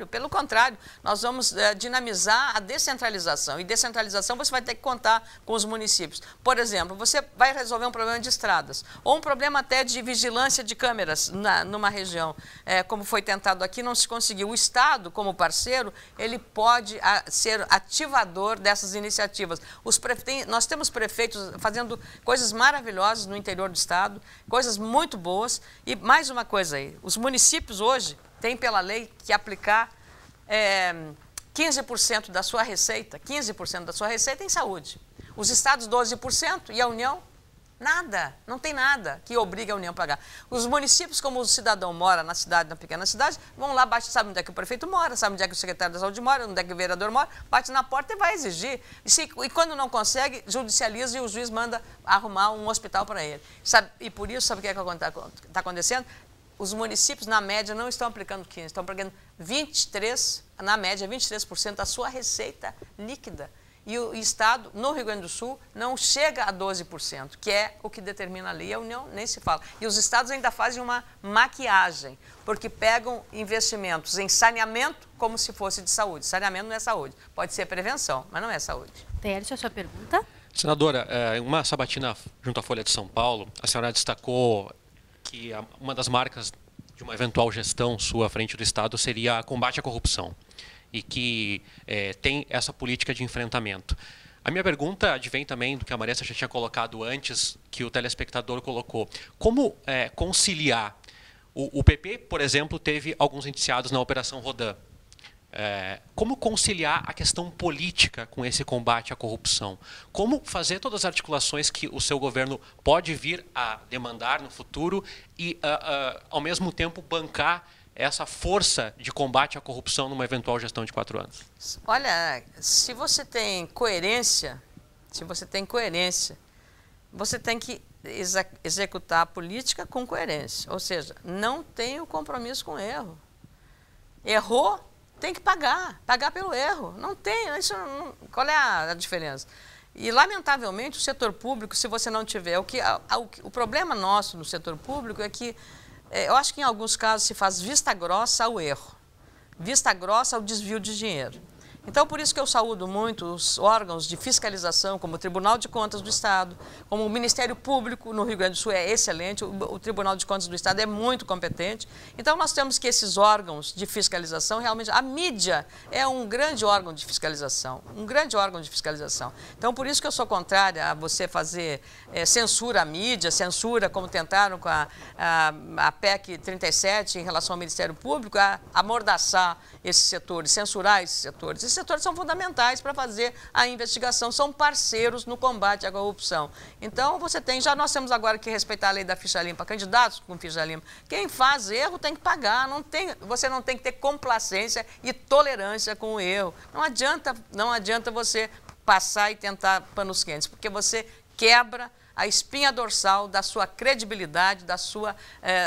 pelo contrário. Nós vamos dinamizar a descentralização. E descentralização você vai ter que contar com os municípios. Por exemplo, você vai resolver um problema de estradas, ou um problema até de vigilância de câmeras numa região. Como foi tentado aqui, não se conseguiu. O Estado, como parceiro, ele pode ser ativador dessas iniciativas. Nós temos prefeitos fazendo coisas maravilhosas no interior do Estado, coisas muito boas. E mais uma coisa aí, os municípios hoje têm pela lei que aplicar 15% da sua receita, 15% da sua receita em saúde. Os estados 12% e a União nada, não tem nada que obrigue a União a pagar. Os municípios, como o cidadão mora na cidade, na pequena cidade, vão lá, sabe onde é que o prefeito mora, sabe onde é que o secretário da saúde mora, onde é que o vereador mora, bate na porta e vai exigir. E quando não consegue, judicializa e o juiz manda arrumar um hospital para ele. E por isso, sabe o que está acontecendo? Os municípios, na média, não estão aplicando 15%, estão aplicando 23%, na média, 23% da sua receita líquida. e o Estado, no Rio Grande do Sul, não chega a 12%, que é o que determina a lei, a União nem se fala. E os estados ainda fazem uma maquiagem, porque pegam investimentos em saneamento como se fosse de saúde. Saneamento não é saúde, pode ser prevenção, mas não é saúde. Tércio, a sua pergunta? Senadora, em uma sabatina junto à Folha de São Paulo, a senhora destacou que uma das marcas de uma eventual gestão sua à frente do Estado seria combate à corrupção e que tem essa política de enfrentamento. A minha pergunta advém também do que a Maressa já tinha colocado antes, que o telespectador colocou. Como conciliar? O PP, por exemplo, teve alguns indiciados na Operação Rodan. Como conciliar a questão política com esse combate à corrupção? Como fazer todas as articulações que o seu governo pode vir a demandar no futuro e, ao mesmo tempo, bancar essa força de combate à corrupção numa eventual gestão de 4 anos? Olha, se você tem coerência, você tem que executar a política com coerência. Ou seja, não tem o compromisso com o erro. Errou, tem que pagar pelo erro. Não tem, qual é a diferença? E, lamentavelmente, o setor público, se você não tiver... O problema nosso no setor público é que, eu acho que em alguns casos se faz vista grossa ao erro, vista grossa ao desvio de dinheiro. Então, por isso que eu saúdo muito os órgãos de fiscalização, como o Tribunal de Contas do Estado, como o Ministério Público no Rio Grande do Sul é excelente, o Tribunal de Contas do Estado é muito competente. Então, nós temos que esses órgãos de fiscalização, realmente, a mídia é um grande órgão de fiscalização, Então, por isso que eu sou contrária a você fazer censura à mídia, censura, como tentaram com a PEC 37 em relação ao Ministério Público, a amordaçar esses setores, censurar esses setores. Esses setores são fundamentais para fazer a investigação, são parceiros no combate à corrupção. Então, nós temos agora que respeitar a lei da ficha limpa, candidatos com ficha limpa. Quem faz erro tem que pagar, você não tem que ter complacência e tolerância com o erro. Não adianta você passar e tentar panos quentes, porque você quebra a espinha dorsal da sua credibilidade, da sua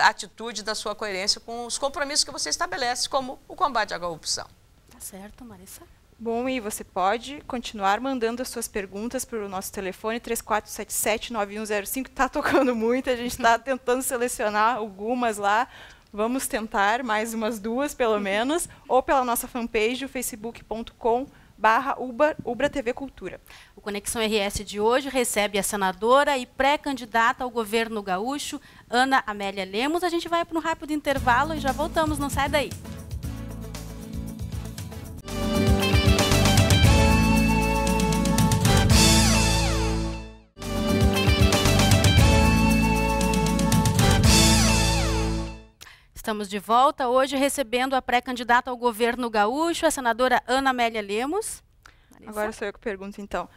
atitude, da sua coerência com os compromissos que você estabelece, como o combate à corrupção. Tá certo, Maressa. Bom, e você pode continuar mandando as suas perguntas para o nosso telefone 3477-9105. Está tocando muito, a gente está tentando selecionar algumas lá. Vamos tentar mais umas 2, pelo menos, ou pela nossa fanpage, facebook.com/Ubra TV Cultura. O Conexão RS de hoje recebe a senadora e pré-candidata ao governo gaúcho, Ana Amélia Lemos. A gente vai para um rápido intervalo e já voltamos, não sai daí. Estamos de volta hoje recebendo a pré-candidata ao governo gaúcho, a senadora Ana Amélia Lemos. Maressa. Agora sou eu que pergunto, então.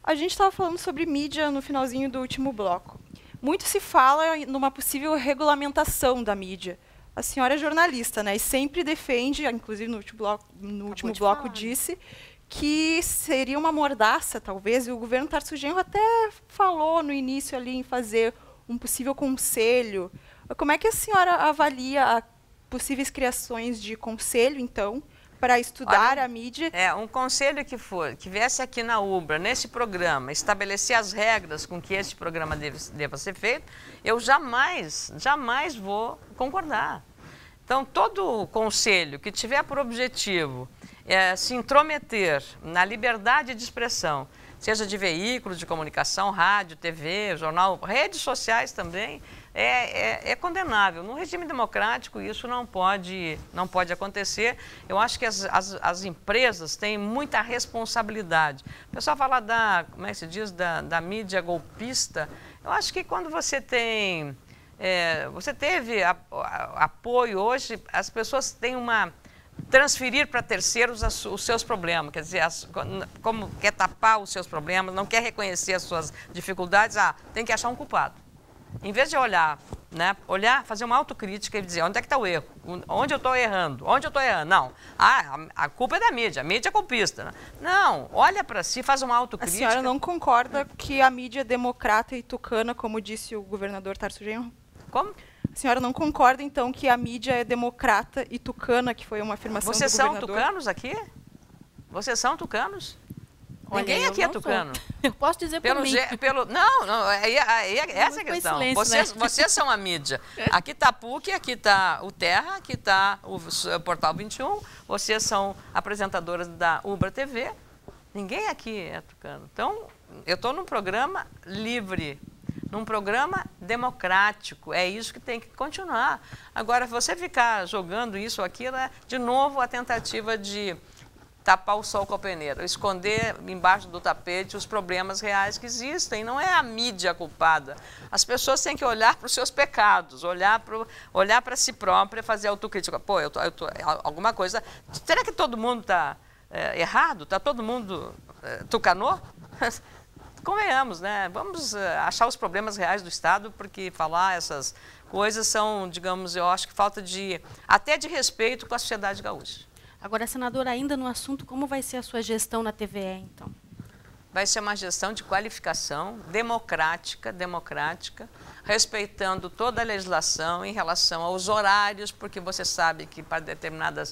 A gente estava falando sobre mídia no finalzinho do último bloco. Muito se fala numa possível regulamentação da mídia. A senhora é jornalista, né? E sempre defende, inclusive no último bloco disse, que seria uma mordaça, talvez, e o governo Tarso Genro até falou no início ali em fazer um possível conselho. Como é que a senhora avalia possíveis criações de conselho, então, para estudar a mídia? Um conselho que viesse aqui na Ubra, nesse programa, estabelecer as regras com que esse programa deva ser feito, eu jamais vou concordar. Então, todo conselho que tiver por objetivo se intrometer na liberdade de expressão, seja de veículos de comunicação, rádio, TV, jornal, redes sociais também, é condenável. No regime democrático, isso não pode acontecer. Eu acho que as empresas têm muita responsabilidade. O pessoal fala como é que se diz, da mídia golpista. Eu acho que quando você tem... você teve apoio hoje, as pessoas têm transferir para terceiros os seus problemas, quer dizer, como quer tapar os seus problemas, não quer reconhecer as suas dificuldades, tem que achar um culpado. Em vez de olhar, fazer uma autocrítica e dizer onde é que está o erro, onde eu estou errando, não, a culpa é da mídia, a mídia é culpista. Né? Não, olha para si, faz uma autocrítica. A senhora não concorda que a mídia é democrata e tucana, como disse o governador Tarso Genro? Como? A senhora não concorda, então, que a mídia é democrata e tucana, que foi uma afirmação do governador? Vocês são tucanos aqui? Vocês são tucanos? Ninguém aqui é tucano. Eu posso dizer por mim. Não, essa é a questão. Vocês são a mídia. Aqui está a PUC, aqui está o Terra, aqui está o Portal 21, vocês são apresentadoras da Ubra TV. Ninguém aqui é tucano. Então, eu estou num programa livre, num programa democrático. É isso que tem que continuar. Agora, você ficar jogando isso ou aquilo, é, de novo, a tentativa de tapar o sol com a peneira, esconder embaixo do tapete os problemas reais que existem. Não é a mídia culpada. As pessoas têm que olhar para os seus pecados, olhar para si própria, fazer autocrítica. Pô, alguma coisa... Será que todo mundo está errado? Está todo mundo tucanô? Convenhamos, né? Vamos achar os problemas reais do Estado, porque falar essas coisas são, digamos, eu acho que falta até de respeito com a sociedade gaúcha. Agora, senadora, ainda no assunto, como vai ser a sua gestão na TVE, então? Vai ser uma gestão de qualificação, democrática, respeitando toda a legislação em relação aos horários, porque você sabe que para determinado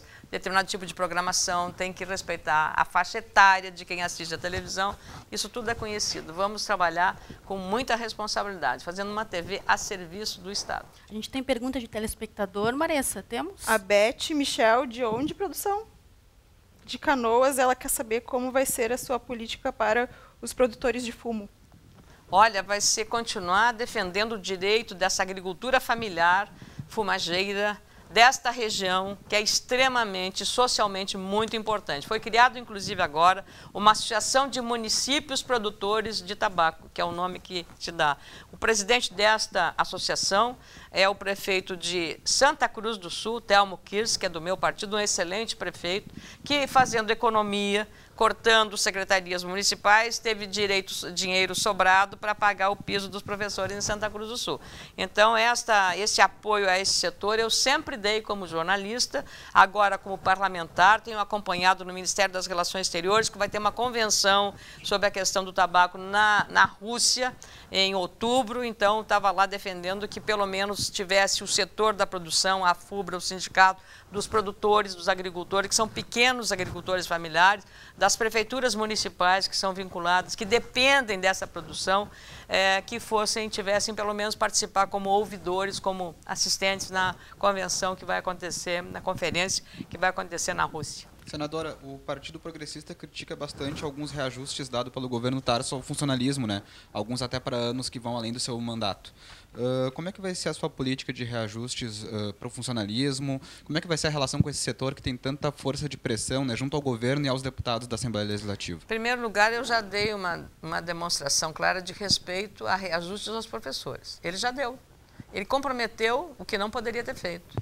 tipo de programação tem que respeitar a faixa etária de quem assiste a televisão. Isso tudo é conhecido. Vamos trabalhar com muita responsabilidade, fazendo uma TV a serviço do Estado. A gente tem pergunta de telespectador. Maressa, temos? A Beth Michel, de onde, produção? De Canoas, ela quer saber como vai ser a sua política para os produtores de fumo. Olha, vai ser continuar defendendo o direito dessa agricultura familiar, fumageira, desta região, que é extremamente, socialmente muito importante. Foi criado, inclusive, agora, uma associação de municípios produtores de tabaco, que é o nome que se dá. O presidente desta associação é o prefeito de Santa Cruz do Sul, Telmo Kirsch, que é do meu partido, um excelente prefeito, que, fazendo economia, cortando secretarias municipais, teve dinheiro sobrado para pagar o piso dos professores em Santa Cruz do Sul. Então, esse apoio a esse setor eu sempre dei como jornalista, agora como parlamentar, tenho acompanhado no Ministério das Relações Exteriores, que vai ter uma convenção sobre a questão do tabaco na Rússia, em outubro, então estava lá defendendo que pelo menos tivesse o setor da produção, a FUBRA, o sindicato dos produtores, dos agricultores, que são pequenos agricultores familiares, das prefeituras municipais que são vinculadas, que dependem dessa produção, que tivessem pelo menos participar como ouvidores, como assistentes na convenção que vai acontecer, na conferência que vai acontecer na Rússia. Senadora, o Partido Progressista critica bastante alguns reajustes dados pelo governo Tarso ao funcionalismo, né? Alguns até para anos que vão além do seu mandato. Como é que vai ser a sua política de reajustes para o funcionalismo? Como é que vai ser a relação com esse setor que tem tanta força de pressão, né, junto ao governo e aos deputados da Assembleia Legislativa? Em primeiro lugar, eu já dei uma demonstração clara de respeito a reajustes aos professores. Ele já deu. Ele comprometeu o que não poderia ter feito.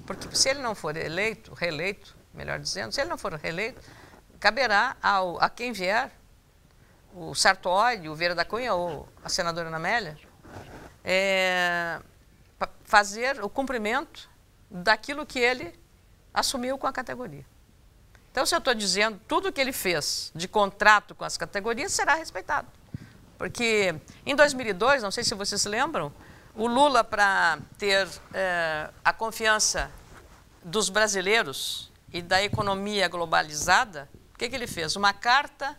Porque se ele não for reeleito, melhor dizendo, se ele não for reeleito, caberá a quem vier, o Sartori, o Vieira da Cunha ou a senadora Ana Amélia, fazer o cumprimento daquilo que ele assumiu com a categoria. Então, se eu estou dizendo, tudo que ele fez de contrato com as categorias será respeitado. Porque em 2002, não sei se vocês se lembram, o Lula, para ter a confiança dos brasileiros e da economia globalizada, o que ele fez? Uma carta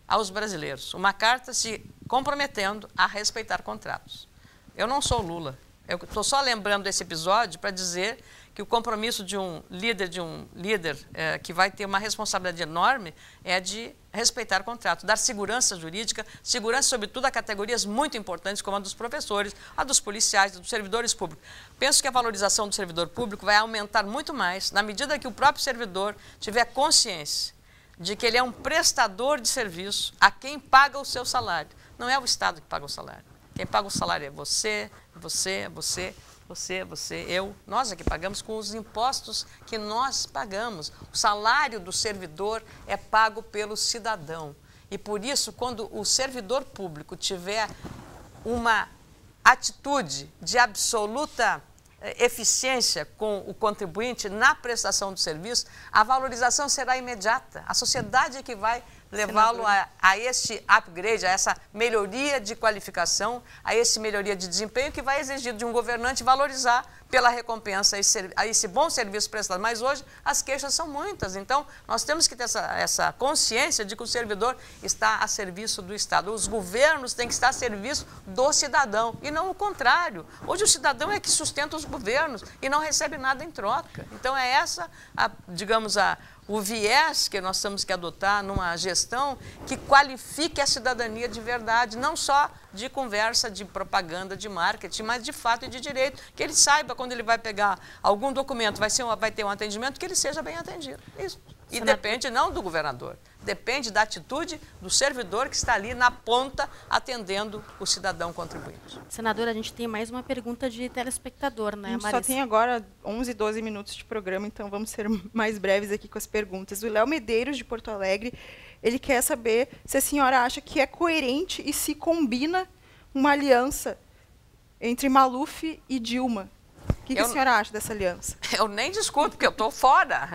aos brasileiros, uma carta se comprometendo a respeitar contratos. Eu não sou Lula, eu estou só lembrando desse episódio para dizer que o compromisso de um líder que vai ter uma responsabilidade enorme é de respeitar contratos, dar segurança jurídica, segurança sobretudo a categorias muito importantes como a dos professores, a dos policiais, a dos servidores públicos. Penso que a valorização do servidor público vai aumentar muito mais na medida que o próprio servidor tiver consciência de que ele é um prestador de serviço a quem paga o seu salário. Não é o Estado que paga o salário. Quem paga o salário é você, eu, nós é que pagamos com os impostos que nós pagamos. O salário do servidor é pago pelo cidadão. E por isso, quando o servidor público tiver uma atitude de absoluta eficiência com o contribuinte na prestação do serviço, a valorização será imediata. A sociedade é que vai levá-lo a esse upgrade, a essa melhoria de qualificação, a essa melhoria de desempenho que vai exigir de um governante valorizar pela recompensa a esse bom serviço prestado. Mas hoje as queixas são muitas, então nós temos que ter essa consciência de que o servidor está a serviço do Estado. Os governos têm que estar a serviço do cidadão e não o contrário. Hoje o cidadão é que sustenta os governos e não recebe nada em troca. Então é essa, o viés que nós temos que adotar numa gestão que qualifique a cidadania de verdade, não só de conversa, de propaganda, de marketing, mas de fato e de direito, que ele saiba quando ele vai pegar algum documento, vai ter um atendimento, que ele seja bem atendido. Isso. E depende não do governador, depende da atitude do servidor que está ali na ponta atendendo o cidadão contribuinte. Senadora, a gente tem mais uma pergunta de telespectador, né, Marisa? Só tem agora 11, 12 minutos de programa, então vamos ser mais breves aqui com as perguntas. O Léo Medeiros, de Porto Alegre, ele quer saber se a senhora acha que é coerente e se combina uma aliança entre Maluf e Dilma. O que a senhora acha dessa aliança? Eu nem discuto, porque eu estou fora.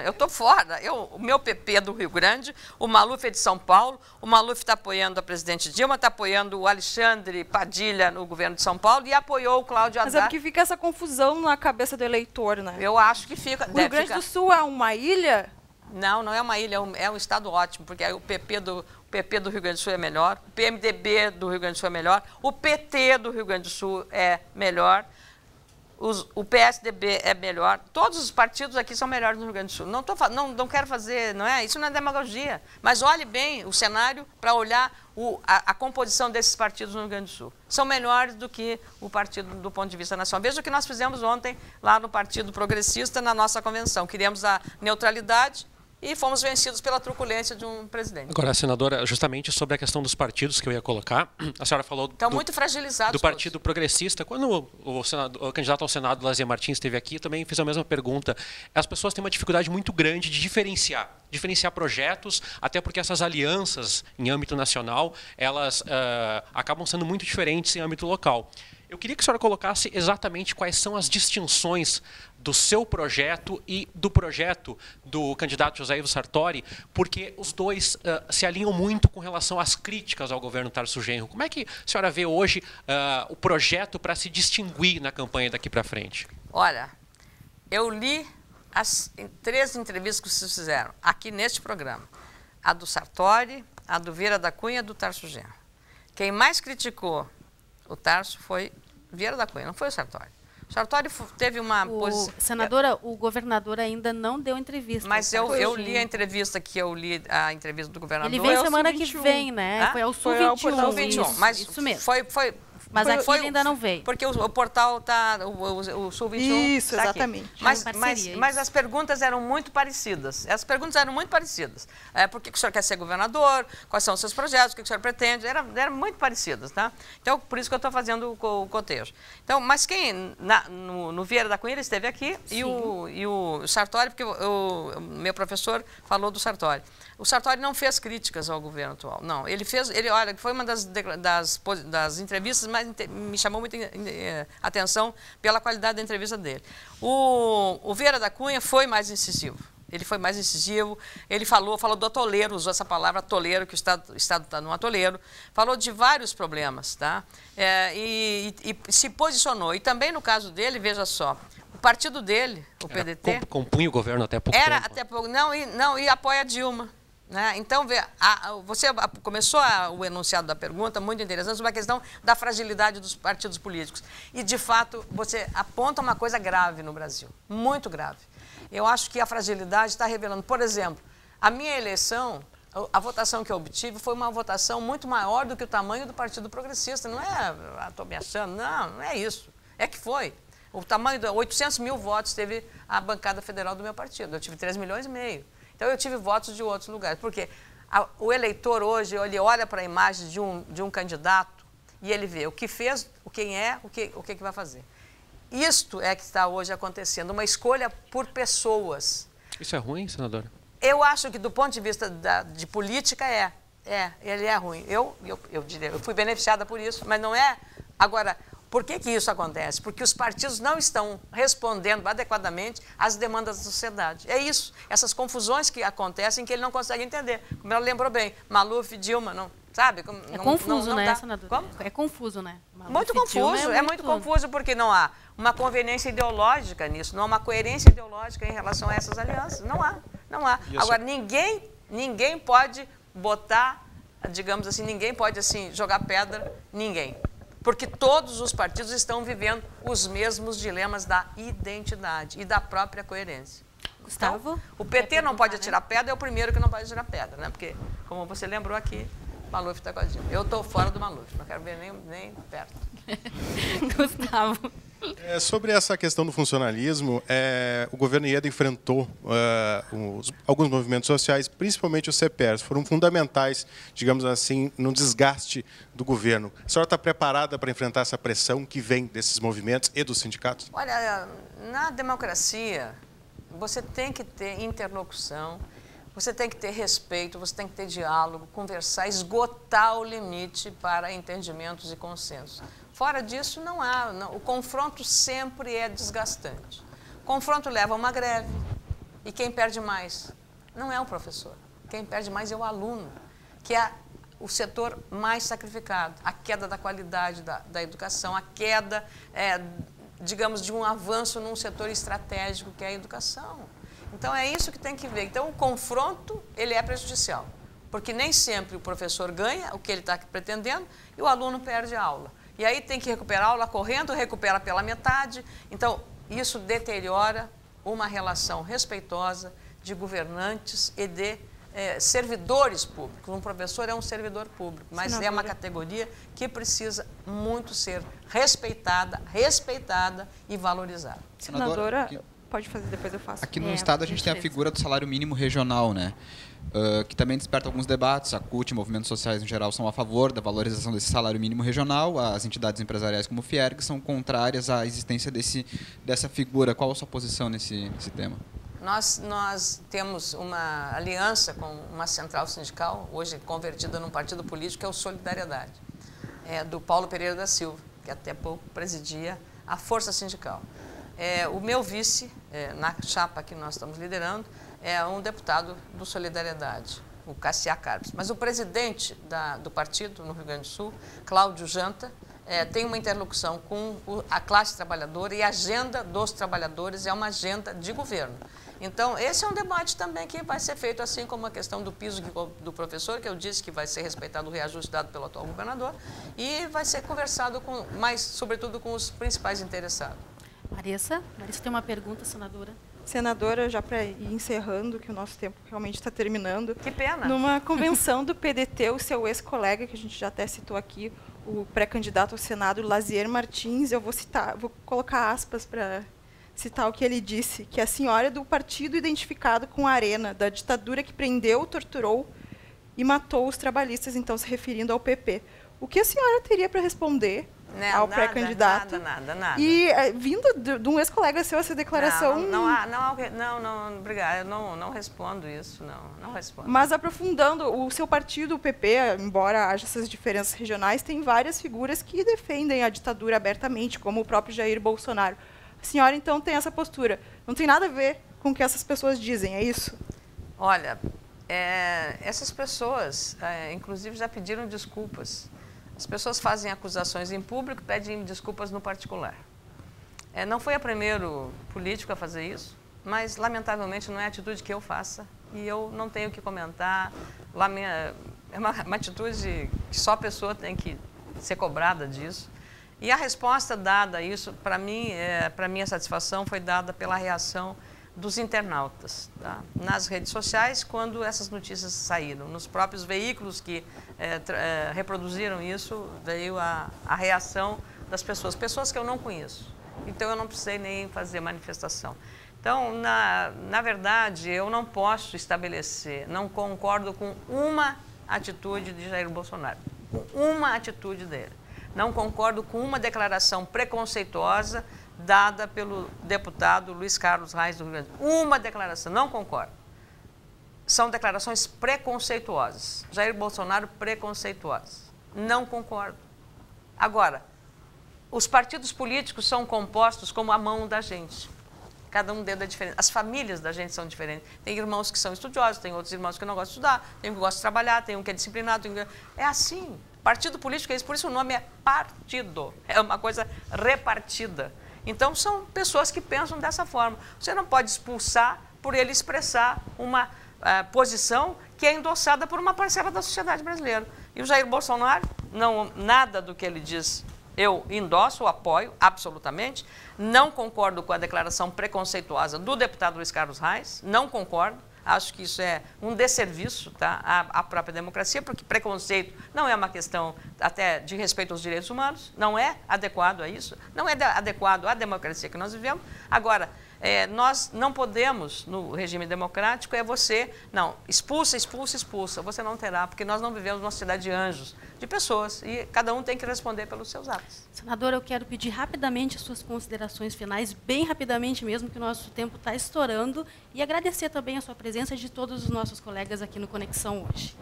O meu PP é do Rio Grande, o Maluf é de São Paulo, o Maluf está apoiando a presidente Dilma, está apoiando o Alexandre Padilha no governo de São Paulo e apoiou o Cláudio Haddad. Mas é porque fica essa confusão na cabeça do eleitor, né? Eu acho que fica. O Rio Grande do Sul é uma ilha? Não, não é uma ilha, é um estado ótimo, porque o PP do Rio Grande do Sul é melhor, o PMDB do Rio Grande do Sul é melhor, o PT do Rio Grande do Sul é melhor, o PSDB é melhor, todos os partidos aqui são melhores no Rio Grande do Sul. Não quero fazer, isso não é demagogia, mas olhe bem o cenário para olhar a composição desses partidos no Rio Grande do Sul. São melhores do que o partido do ponto de vista nacional. Veja o que nós fizemos ontem lá no Partido Progressista, na nossa convenção. Queríamos a neutralidade e fomos vencidos pela truculência de um presidente. Agora, senadora, justamente sobre a questão dos partidos que eu ia colocar, a senhora falou muito fragilizados do Partido Progressista. Quando o candidato ao Senado, Lazier Martins, esteve aqui, também fiz a mesma pergunta. As pessoas têm uma dificuldade muito grande de diferenciar projetos, até porque essas alianças em âmbito nacional, elas acabam sendo muito diferentes em âmbito local. Eu queria que a senhora colocasse exatamente quais são as distinções do seu projeto e do projeto do candidato José Ivo Sartori, porque os dois se alinham muito com relação às críticas ao governo Tarso Genro. Como é que a senhora vê hoje o projeto para se distinguir na campanha daqui para frente? Olha, eu li as 3 entrevistas que vocês fizeram aqui neste programa. A do Sartori, a do Vieira da Cunha e a do Tarso Genro. Quem mais criticou o Tarso foi Vieira da Cunha, não foi o Sartori. O Sartori teve uma posição... Senadora, o governador ainda não deu entrevista. Mas eu li a entrevista a entrevista do governador. Ele vem semana que vem, né? Foi ao Sul 21. Mas isso mesmo. Mas aqui ele ainda não veio. Porque o portal está, o Sul 21. Isso, tá exatamente. Mas as perguntas eram muito parecidas. Por que o senhor quer ser governador? Quais são os seus projetos? O que o senhor pretende? Eram muito parecidas, tá? Então, por isso que eu estou fazendo o cotejo. Então, mas quem, no Vieira da Cunha, ele esteve aqui, e o Sartori, porque o meu professor falou do Sartori. O Sartori não fez críticas ao governo atual, não. Olha, foi uma das entrevistas, mas me chamou muita atenção pela qualidade da entrevista dele. O Vieira da Cunha foi mais incisivo. Ele foi mais incisivo, ele falou do atoleiro, usou essa palavra atoleiro, que o Estado está num atoleiro, falou de vários problemas, tá? E se posicionou. E também no caso dele, veja só, o partido dele, o PDT... Compunha o governo até há pouco tempo. Até pouco, e apoia a Dilma. Né? Então, você começou o enunciado da pergunta, muito interessante, sobre a questão da fragilidade dos partidos políticos. E, de fato, você aponta uma coisa grave no Brasil, muito grave. Eu acho que a fragilidade está revelando. Por exemplo, a minha eleição, a votação que eu obtive foi uma votação muito maior do que o tamanho do Partido Progressista. Não é, estou me achando, não é isso. É que foi. O tamanho de 800 mil votos teve a bancada federal do meu partido. Eu tive 3,5 milhões. Então, eu tive votos de outros lugares. Porque o eleitor hoje, ele olha para a imagem de um candidato e ele vê o que fez, quem é, o que vai fazer. Isto é que está hoje acontecendo, uma escolha por pessoas. Isso é ruim, senadora? Eu acho que, do ponto de vista de política, ele é ruim. Eu fui beneficiada por isso, mas não é... Agora, por que isso acontece? Porque os partidos não estão respondendo adequadamente às demandas da sociedade. É isso, essas confusões que acontecem que ele não consegue entender. Como ela lembrou bem, Maluf, Dilma, não... Sabe? É confuso, né, senadora? Como? É confuso, né? Muito confuso, muito confuso porque não há uma conveniência ideológica nisso, não há uma coerência ideológica em relação a essas alianças. Não há, não há. Agora, ninguém pode botar, digamos assim, ninguém pode assim, jogar pedra, ninguém. Porque todos os partidos estão vivendo os mesmos dilemas da identidade e da própria coerência. Gustavo? Então, o PT não pode atirar pedra, é o primeiro que não pode atirar pedra, né? Porque, como você lembrou aqui, Maluf está com a gente. Eu estou fora do Maluf, não quero ver nem perto. Gustavo. Sobre essa questão do funcionalismo, o governo Ieda enfrentou alguns movimentos sociais, principalmente os CPRs, foram fundamentais, digamos assim, no desgaste do governo. A senhora está preparada para enfrentar essa pressão que vem desses movimentos e dos sindicatos? Olha, na democracia, você tem que ter interlocução, você tem que ter respeito, você tem que ter diálogo, conversar, esgotar o limite para entendimentos e consensos. Fora disso, não há. O confronto sempre é desgastante. O confronto leva a uma greve. E quem perde mais? Não é o professor. Quem perde mais é o aluno, que é o setor mais sacrificado. A queda da qualidade da educação, a queda, digamos, de um avanço num setor estratégico, que é a educação. Então, é isso que tem que ver. Então, o confronto, ele é prejudicial. Porque nem sempre o professor ganha o que ele está pretendendo e o aluno perde a aula. E aí tem que recuperar a aula correndo, recupera pela metade. Então, isso deteriora uma relação respeitosa de governantes e de servidores públicos. Um professor é um servidor público, mas senadora, é uma categoria que precisa muito ser respeitada e valorizada. Senadora, pode fazer, depois eu faço. Aqui no Estado a gente tem a figura do salário mínimo regional, né? Que também desperta alguns debates. A CUT e movimentos sociais, em geral, são a favor da valorização desse salário mínimo regional. As entidades empresariais, como o FIERG, são contrárias à existência dessa figura. Qual a sua posição nesse tema? Nós temos uma aliança com uma central sindical, hoje convertida num partido político, que é o Solidariedade, do Paulo Pereira da Silva, que até pouco presidia a Força Sindical. O meu vice, na chapa que nós estamos liderando, é um deputado do Solidariedade, o Cassiá Carpes. Mas o presidente do partido no Rio Grande do Sul, Cláudio Janta, tem uma interlocução com a classe trabalhadora e a agenda dos trabalhadores é uma agenda de governo. Então, esse é um debate também que vai ser feito, assim como a questão do piso do professor, que eu disse que vai ser respeitado o reajuste dado pelo atual governador, e vai ser conversado sobretudo com os principais interessados. Marissa tem uma pergunta, senadora. Senadora, já para ir encerrando, que o nosso tempo realmente está terminando. Que pena. Numa convenção do PDT, o seu ex-colega, que a gente já até citou aqui, o pré-candidato ao Senado, Lazier Martins, eu vou colocar aspas para citar o que ele disse, que a senhora é do partido identificado com a Arena, da ditadura que prendeu, torturou e matou os trabalhistas, então se referindo ao PP. O que a senhora teria para responder ao pré-candidato? Nada. E vindo de um ex-colega seu essa declaração... Não, obrigada, eu não respondo isso, não respondo. Mas aprofundando, o seu partido, o PP, embora haja essas diferenças regionais, tem várias figuras que defendem a ditadura abertamente, como o próprio Jair Bolsonaro. A senhora, então, tem essa postura. Não tem nada a ver com o que essas pessoas dizem, é isso? Olha, essas pessoas, inclusive, já pediram desculpas. As pessoas fazem acusações em público, pedem desculpas no particular. Não foi o primeiro político a fazer isso, mas, lamentavelmente, não é a atitude que eu faça e eu não tenho o que comentar. É uma atitude que só a pessoa tem que ser cobrada disso. E a resposta dada a isso, para minha satisfação, foi dada pela reação dos internautas, tá? Nas redes sociais, quando essas notícias saíram. Nos próprios veículos que reproduziram isso, veio a reação das pessoas que eu não conheço. Então, eu não precisei nem fazer manifestação. Então, na verdade, eu não posso estabelecer, não concordo com uma atitude de Jair Bolsonaro, com uma atitude dele. Não concordo com uma declaração preconceituosa dada pelo deputado Luiz Carlos Reis do Rio Grande do Sul. Uma declaração, não concordo. São declarações preconceituosas. Jair Bolsonaro preconceituosas. Não concordo. Agora, os partidos políticos são compostos como a mão da gente. Cada um dedo é diferente. As famílias da gente são diferentes. Tem irmãos que são estudiosos, tem outros irmãos que não gostam de estudar, tem um que gosta de trabalhar, tem um que é disciplinado. É assim. Partido político é isso, por isso o nome é partido. É uma coisa repartida. Então, são pessoas que pensam dessa forma. Você não pode expulsar por ele expressar uma posição que é endossada por uma parcela da sociedade brasileira. E o Jair Bolsonaro, nada do que ele diz eu endosso, apoio, absolutamente. Não concordo com a declaração preconceituosa do deputado Luiz Carlos Reis, não concordo. Acho que isso é um desserviço, tá, à própria democracia, porque preconceito não é uma questão até de respeito aos direitos humanos, não é adequado a isso, não é adequado à democracia que nós vivemos. Agora, nós não podemos, no regime democrático, não, expulsa, expulsa, expulsa. Você não terá, porque nós não vivemos numa sociedade de anjos, de pessoas, e cada um tem que responder pelos seus atos. Senadora, eu quero pedir rapidamente as suas considerações finais, bem rapidamente mesmo, que o nosso tempo está estourando, e agradecer também a sua presença de todos os nossos colegas aqui no Conexão hoje.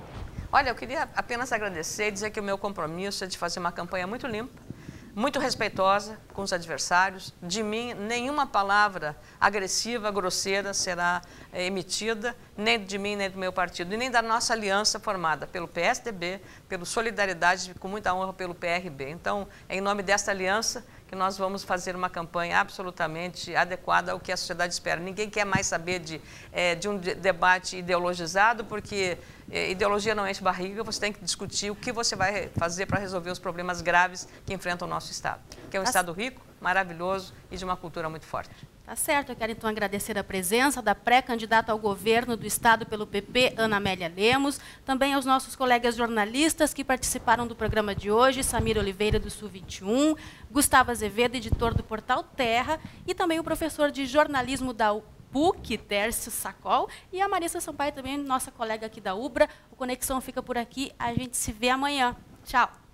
Olha, eu queria apenas agradecer e dizer que o meu compromisso é de fazer uma campanha muito limpa, muito respeitosa com os adversários. De mim, nenhuma palavra agressiva, grosseira será emitida, nem de mim, nem do meu partido, e nem da nossa aliança formada pelo PSDB, pelo Solidariedade, com muita honra pelo PRB. Então, é em nome desta aliança que nós vamos fazer uma campanha absolutamente adequada ao que a sociedade espera. Ninguém quer mais saber de um debate ideologizado, porque ideologia não enche barriga, você tem que discutir o que você vai fazer para resolver os problemas graves que enfrentam o nosso Estado, que é um Estado rico, maravilhoso e de uma cultura muito forte. Tá certo, eu quero então agradecer a presença da pré-candidata ao governo do Estado pelo PP, Ana Amélia Lemos, também aos nossos colegas jornalistas que participaram do programa de hoje, Samir Oliveira, do Sul 21, Gustavo Azevedo, editor do Portal Terra, e também o professor de jornalismo da PUC, Tércio Sacol, e a Marissa Sampaio, também nossa colega aqui da UBRA. O Conexão fica por aqui, a gente se vê amanhã. Tchau!